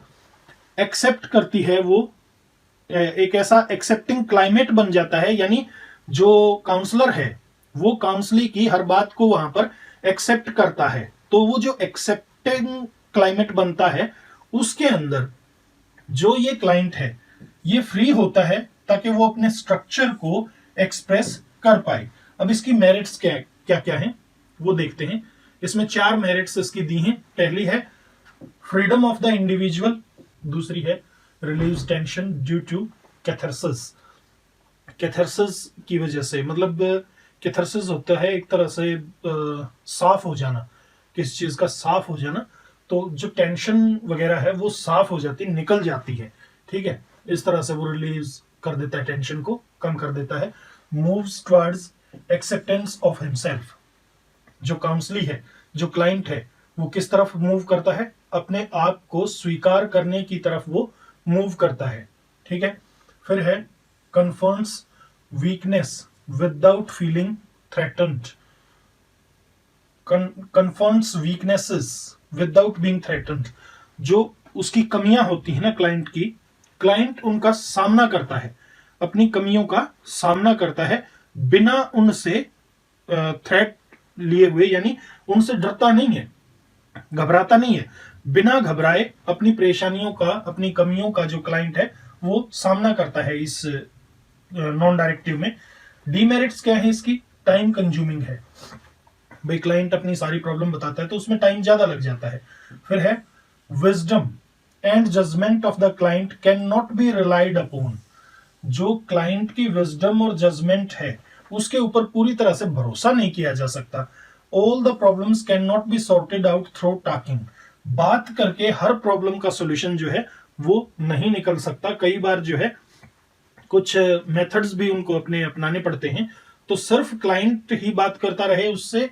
एक्सेप्ट करती है वो, एक ऐसा एक्सेप्टिंग क्लाइमेट बन जाता है, यानी जो काउंसलर है वो काउंसली की हर बात को वहां पर एक्सेप्ट करता है। तो वो जो एक्सेप्टिंग क्लाइमेट बनता है उसके अंदर जो ये क्लाइंट है ये फ्री होता है ताकि वो अपने स्ट्रक्चर को एक्सप्रेस कर पाए। अब इसकी मेरिट्स क्या क्या हैं वो देखते हैं। इसमें 4 मेरिट्स इसकी दी हैं। पहली है फ्रीडम ऑफ द इंडिविजुअल, दूसरी है relieves tension due to catharsis. Catharsis की वजह से, मतलब कैथारसिस होता है एक तरह से साफ हो जाना, किसी चीज का साफ हो जाना, तो जो टेंशन वगैरह है वो साफ हो जाती, निकल जाती है। ठीक है, इस तरह से वो रिलीव कर देता है, टेंशन को कम कर देता है। Moves towards acceptance of himself. जो काउंसली है, जो क्लाइंट है, वो किस तरफ मूव करता है? अपने आप को स्वीकार करने की तरफ वो मूव करता है। ठीक है, फिर है confirms weakness without feeling threatened, confronts weaknesses without being threatened. जो उसकी कमियां होती है ना क्लाइंट की, क्लाइंट उनका सामना करता है, अपनी कमियों का सामना करता है बिना उनसे थ्रेट लिए हुए, यानी उनसे डरता नहीं है, घबराता नहीं है, बिना घबराए अपनी परेशानियों का, अपनी कमियों का जो क्लाइंट है वो सामना करता है इस नॉन डायरेक्टिव में। डीमेरिट्स क्या है इसकी? टाइम कंज्यूमिंग है, भाई क्लाइंट अपनी सारी प्रॉब्लम बताता है तो उसमें टाइम ज्यादा लग जाता है। फिर है wisdom and judgement of the client can not be relied upon. जो क्लाइंट की विजडम और जजमेंट है उसके ऊपर पूरी तरह से भरोसा नहीं किया जा सकता। All the problems can not be sorted out through talking. बात करके हर प्रॉब्लम का सॉल्यूशन जो है वो नहीं निकल सकता। कई बार जो है कुछ मेथड्स भी उनको अपने अपनाने पड़ते हैं। तो सिर्फ क्लाइंट ही बात करता रहे उससे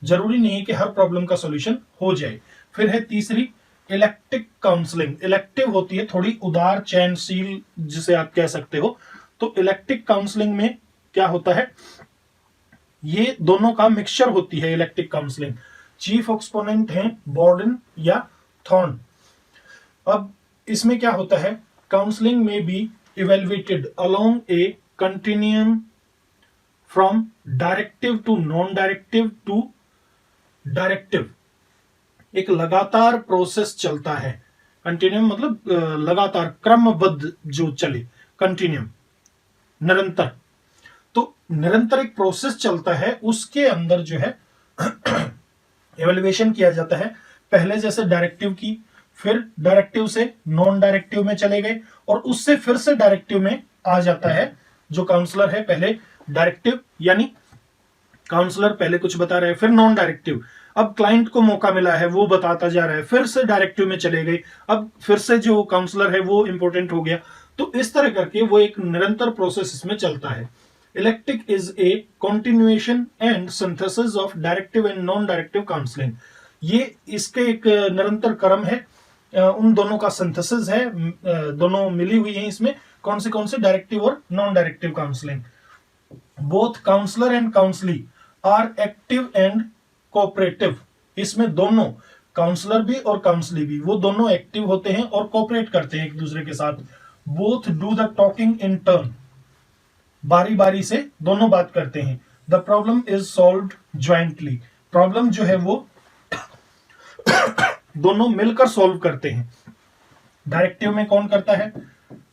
जरूरी नहीं है कि हर प्रॉब्लम का सॉल्यूशन हो जाए। फिर है तीसरी इलेक्टिव काउंसलिंग। इलेक्टिव होती है थोड़ी उदार चयनशील जिसे आप कह सकते हो। तो इलेक्टिव काउंसलिंग में क्या होता है, ये दोनों का मिक्सचर होती है इलेक्टिव काउंसलिंग। चीफ एक्सपोनेंट हैं बॉर्डन या थॉर्न। अब इसमें क्या होता है, काउंसलिंग में be evaluated along a continuum from directive to non directive to directive. एक लगातार प्रोसेस चलता है। कंटिन्यूम मतलब लगातार क्रमबद्ध जो चले, कंटिन्यूम निरंतर। तो निरंतर एक प्रोसेस चलता है, उसके अंदर जो है एवेल्युएशन किया जाता है। पहले जैसे डायरेक्टिव की, फिर डायरेक्टिव से नॉन डायरेक्टिव में चले गए और उससे फिर से डायरेक्टिव में आ जाता है जो काउंसलर है। पहले डायरेक्टिव यानी काउंसलर पहले कुछ बता रहे हैं, फिर नॉन डायरेक्टिव। अब क्लाइंट को मौका मिला है, वो बताता जा रहा है, फिर से डायरेक्टिव में चले गए, अब फिर से जो काउंसलर है वो इंपॉर्टेंट हो गया। तो इस तरह करके वो एक निरंतर प्रोसेस इसमें चलता है। Electric is a continuation and synthesis of directive and non directive counselling. ये इसके एक निरंतर क्रम है, उन दोनों का सिंथेसिस है, दोनों मिली हुई है इसमें। कौन से डायरेक्टिव और non directive counselling. Both counsellor and counselee are active and cooperative. इसमें दोनों काउंसलर भी और काउंसली भी, वो दोनों एक्टिव होते हैं और कोऑपरेट करते हैं एक दूसरे के साथ। Both do the talking in turn. बारी बारी से दोनों बात करते हैं। The problem is solved jointly. Problem जो है वो दोनों मिलकर सॉल्व करते हैं। डायरेक्टिव में कौन करता है?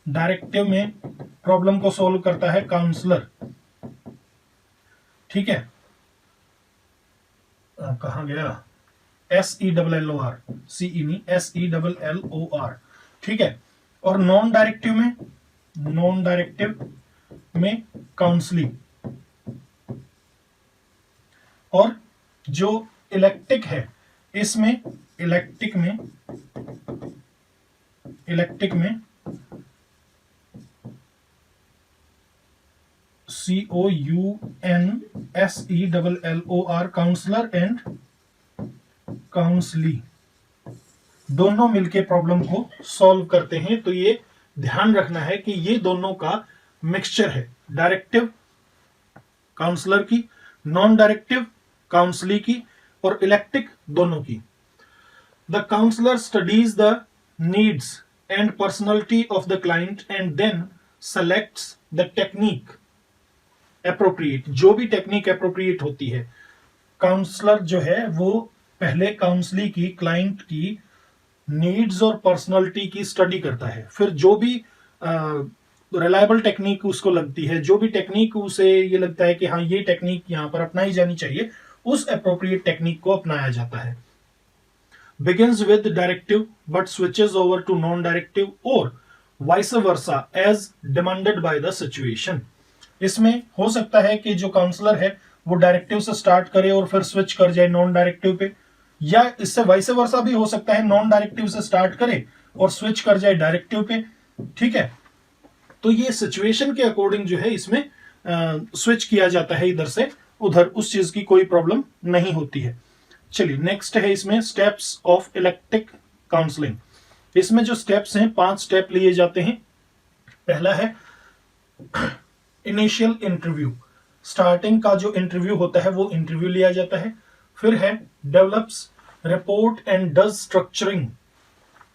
डायरेक्टिव में प्रॉब्लम को सॉल्व करता है काउंसलर, ठीक है। कहां गया? SELLOR, CE नहीं, SELLOR, ठीक है। और नॉन डायरेक्टिव में काउंसलिंग। और जो इलेक्टिक है इसमें इलेक्टिक में COUNSELLOR, काउंसलर एंड काउंसली दोनों मिलके प्रॉब्लम को सॉल्व करते हैं। तो ये ध्यान रखना है कि ये दोनों का मिक्सचर है, डायरेक्टिव काउंसलर की, नॉन डायरेक्टिव काउंसली की, और इलेक्टिक दोनों की। The counsellor studies the needs and personality of the client and then selects the technique appropriate. जो भी टेक्निक एप्रोप्रिएट होती है, काउंसलर जो है वो पहले काउंसली की, क्लाइंट की नीड्स और पर्सनालिटी की स्टडी करता है। फिर जो भी रिलायबल टेक्निक उसको लगती है, जो भी टेक्निक उसे ये लगता है कि हाँ ये टेक्निक यहाँ पर अपनाई जानी चाहिए, उस एप्रोप्रिएट टेक्निक को अपनाया जाता है। begins with directive but switches over to non-directive or vice versa as demanded by the situation। इसमें हो सकता है कि जो काउंसलर है वो डायरेक्टिव से स्टार्ट करे और फिर स्विच कर जाए नॉन डायरेक्टिव पे, या इससे वाइस वर्सा भी हो सकता है, नॉन डायरेक्टिव से स्टार्ट करे और स्विच कर जाए डायरेक्टिव पे, ठीक है। तो ये सिचुएशन के अकॉर्डिंग जो है इसमें स्विच किया जाता है इधर से उधर, उस चीज की कोई प्रॉब्लम नहीं होती है। चलिए नेक्स्ट है इसमें स्टेप्स ऑफ इलेक्टिक काउंसलिंग। इसमें जो स्टेप्स हैं 5 स्टेप लिए जाते हैं। पहला है इनिशियल इंटरव्यू, स्टार्टिंग का जो इंटरव्यू होता है वो इंटरव्यू लिया जाता है। फिर है develops report and does structuring,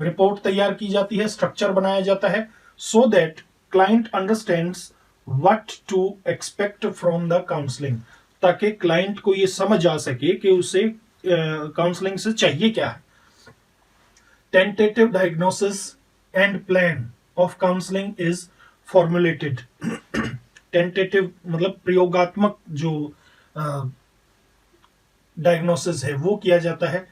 report तैयार की जाती है, स्ट्रक्चर बनाया जाता है, so that client understands what to expect from the counselling, ताकि क्लाइंट को ये समझ आ सके कि उसे काउंसलिंग से चाहिए क्या है। Tentative diagnosis and plan of counselling is formulated. Tentative मतलब प्रयोगात्मक जो डायग्नोसिस है वो किया जाता है,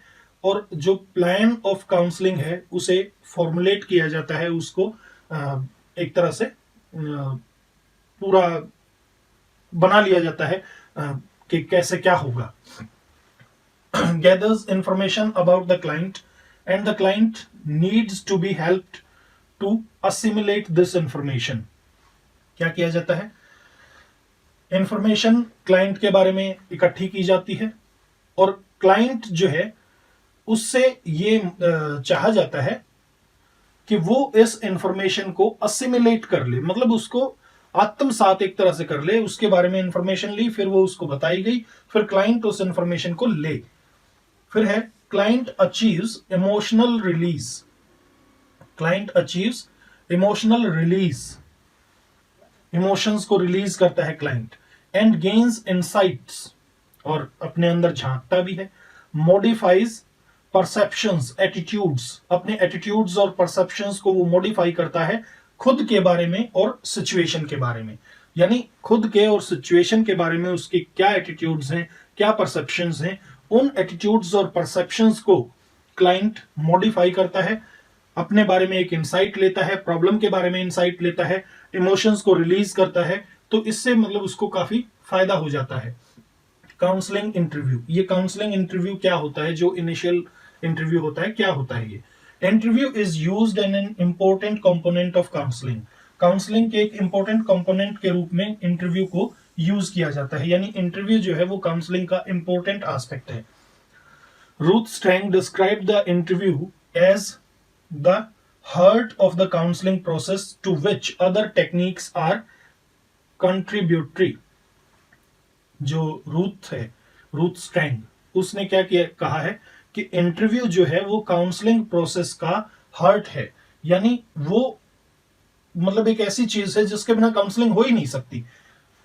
और जो प्लान ऑफ काउंसलिंग है उसे फॉर्मुलेट किया जाता है, उसको एक तरह से पूरा बना लिया जाता है कि कैसे क्या होगा। gathers information about the client and the client needs to be helped to assimilate this information। क्या किया जाता है, इंफॉर्मेशन क्लाइंट के बारे में इकट्ठी की जाती है, और क्लाइंट जो है उससे ये चाहा जाता है कि वो इस इंफॉर्मेशन को असिमिलेट कर ले, मतलब उसको आत्मसात एक तरह से कर ले, उसके बारे में इंफॉर्मेशन ली, फिर वो उसको बताई गई, फिर क्लाइंट उस इंफॉर्मेशन को ले। फिर है client achieves emotional release, client achieves emotional release, emotions को रिलीज करता है क्लाइंट, एंड गेन्स इनसाइट्स, और अपने अंदर झांकता भी है, मॉडिफाइज परसेप्शंस एटीट्यूड्स, अपने एटीट्यूड्स और परसेप्शंस को वो मॉडिफाई करता है खुद के बारे में और सिचुएशन के बारे में, यानी खुद के और सिचुएशन के बारे में उसके क्या एटीट्यूड्स हैं, क्या परसेप्शंस हैं, उन एटीट्यूड्स और परसेप्शंस को क्लाइंट मॉडिफाई करता है, अपने बारे में एक इंसाइट लेता है, प्रॉब्लम के बारे में इंसाइट लेता है, इमोशंस को रिलीज करता है, तो इससे मतलब उसको काफी फायदा हो जाता है। काउंसलिंग इंटरव्यू, ये काउंसलिंग इंटरव्यू क्या होता है, जो इनिशियल इंटरव्यू होता है क्या होता है ये। Interview is used N an important component of counselling, counselling के एक इंपॉर्टेंट कंपोनेंट के रूप में इंटरव्यू को यूज किया जाता है, यानी इंटरव्यू जो है वो काउंसलिंग का इंपॉर्टेंट एस्पेक्ट है। Ruth Strang describe the interview as the heart of the counselling process to which other techniques are contributory. जो रूथ है, रूथ स्ट्रैंग, उसने क्या किया कहा है कि इंटरव्यू जो है वो काउंसलिंग प्रोसेस का हार्ट है, यानी वो मतलब एक ऐसी चीज है जिसके बिना काउंसलिंग हो ही नहीं सकती।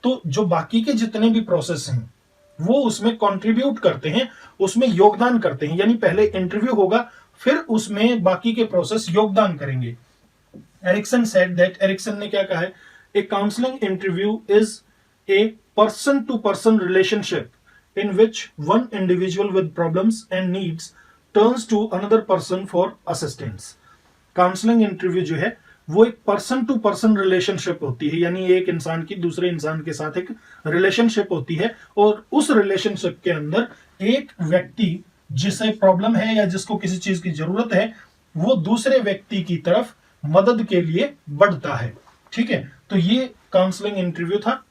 तो जो बाकी के जितने भी प्रोसेस हैं वो उसमें कंट्रीब्यूट करते हैं, उसमें योगदान करते हैं, यानी पहले इंटरव्यू होगा फिर उसमें बाकी के प्रोसेस योगदान करेंगे। एरिक्सन सेड दैट, एरिक्सन ने क्या कहा है, a counselling interview is a person to person relationship in which one individual with problems and needs turns to another person for assistance। Counselling interview जो है वो एक पर्सन टू पर्सन रिलेशनशिप होती है, यानी एक इंसान की दूसरे इंसान के साथ एक रिलेशनशिप होती है, और उस रिलेशनशिप के अंदर एक व्यक्ति जिसे प्रॉब्लम है या जिसको किसी चीज की जरूरत है वो दूसरे व्यक्ति की तरफ मदद के लिए बढ़ता है। ठीक है, तो ये काउंसलिंग इंटरव्यू था।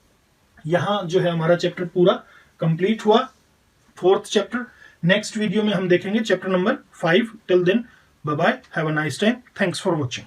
यहां जो है हमारा चैप्टर पूरा कंप्लीट हुआ, 4th चैप्टर। नेक्स्ट वीडियो में हम देखेंगे chapter number 5। Till then bye bye, have a nice time, thanks for watching.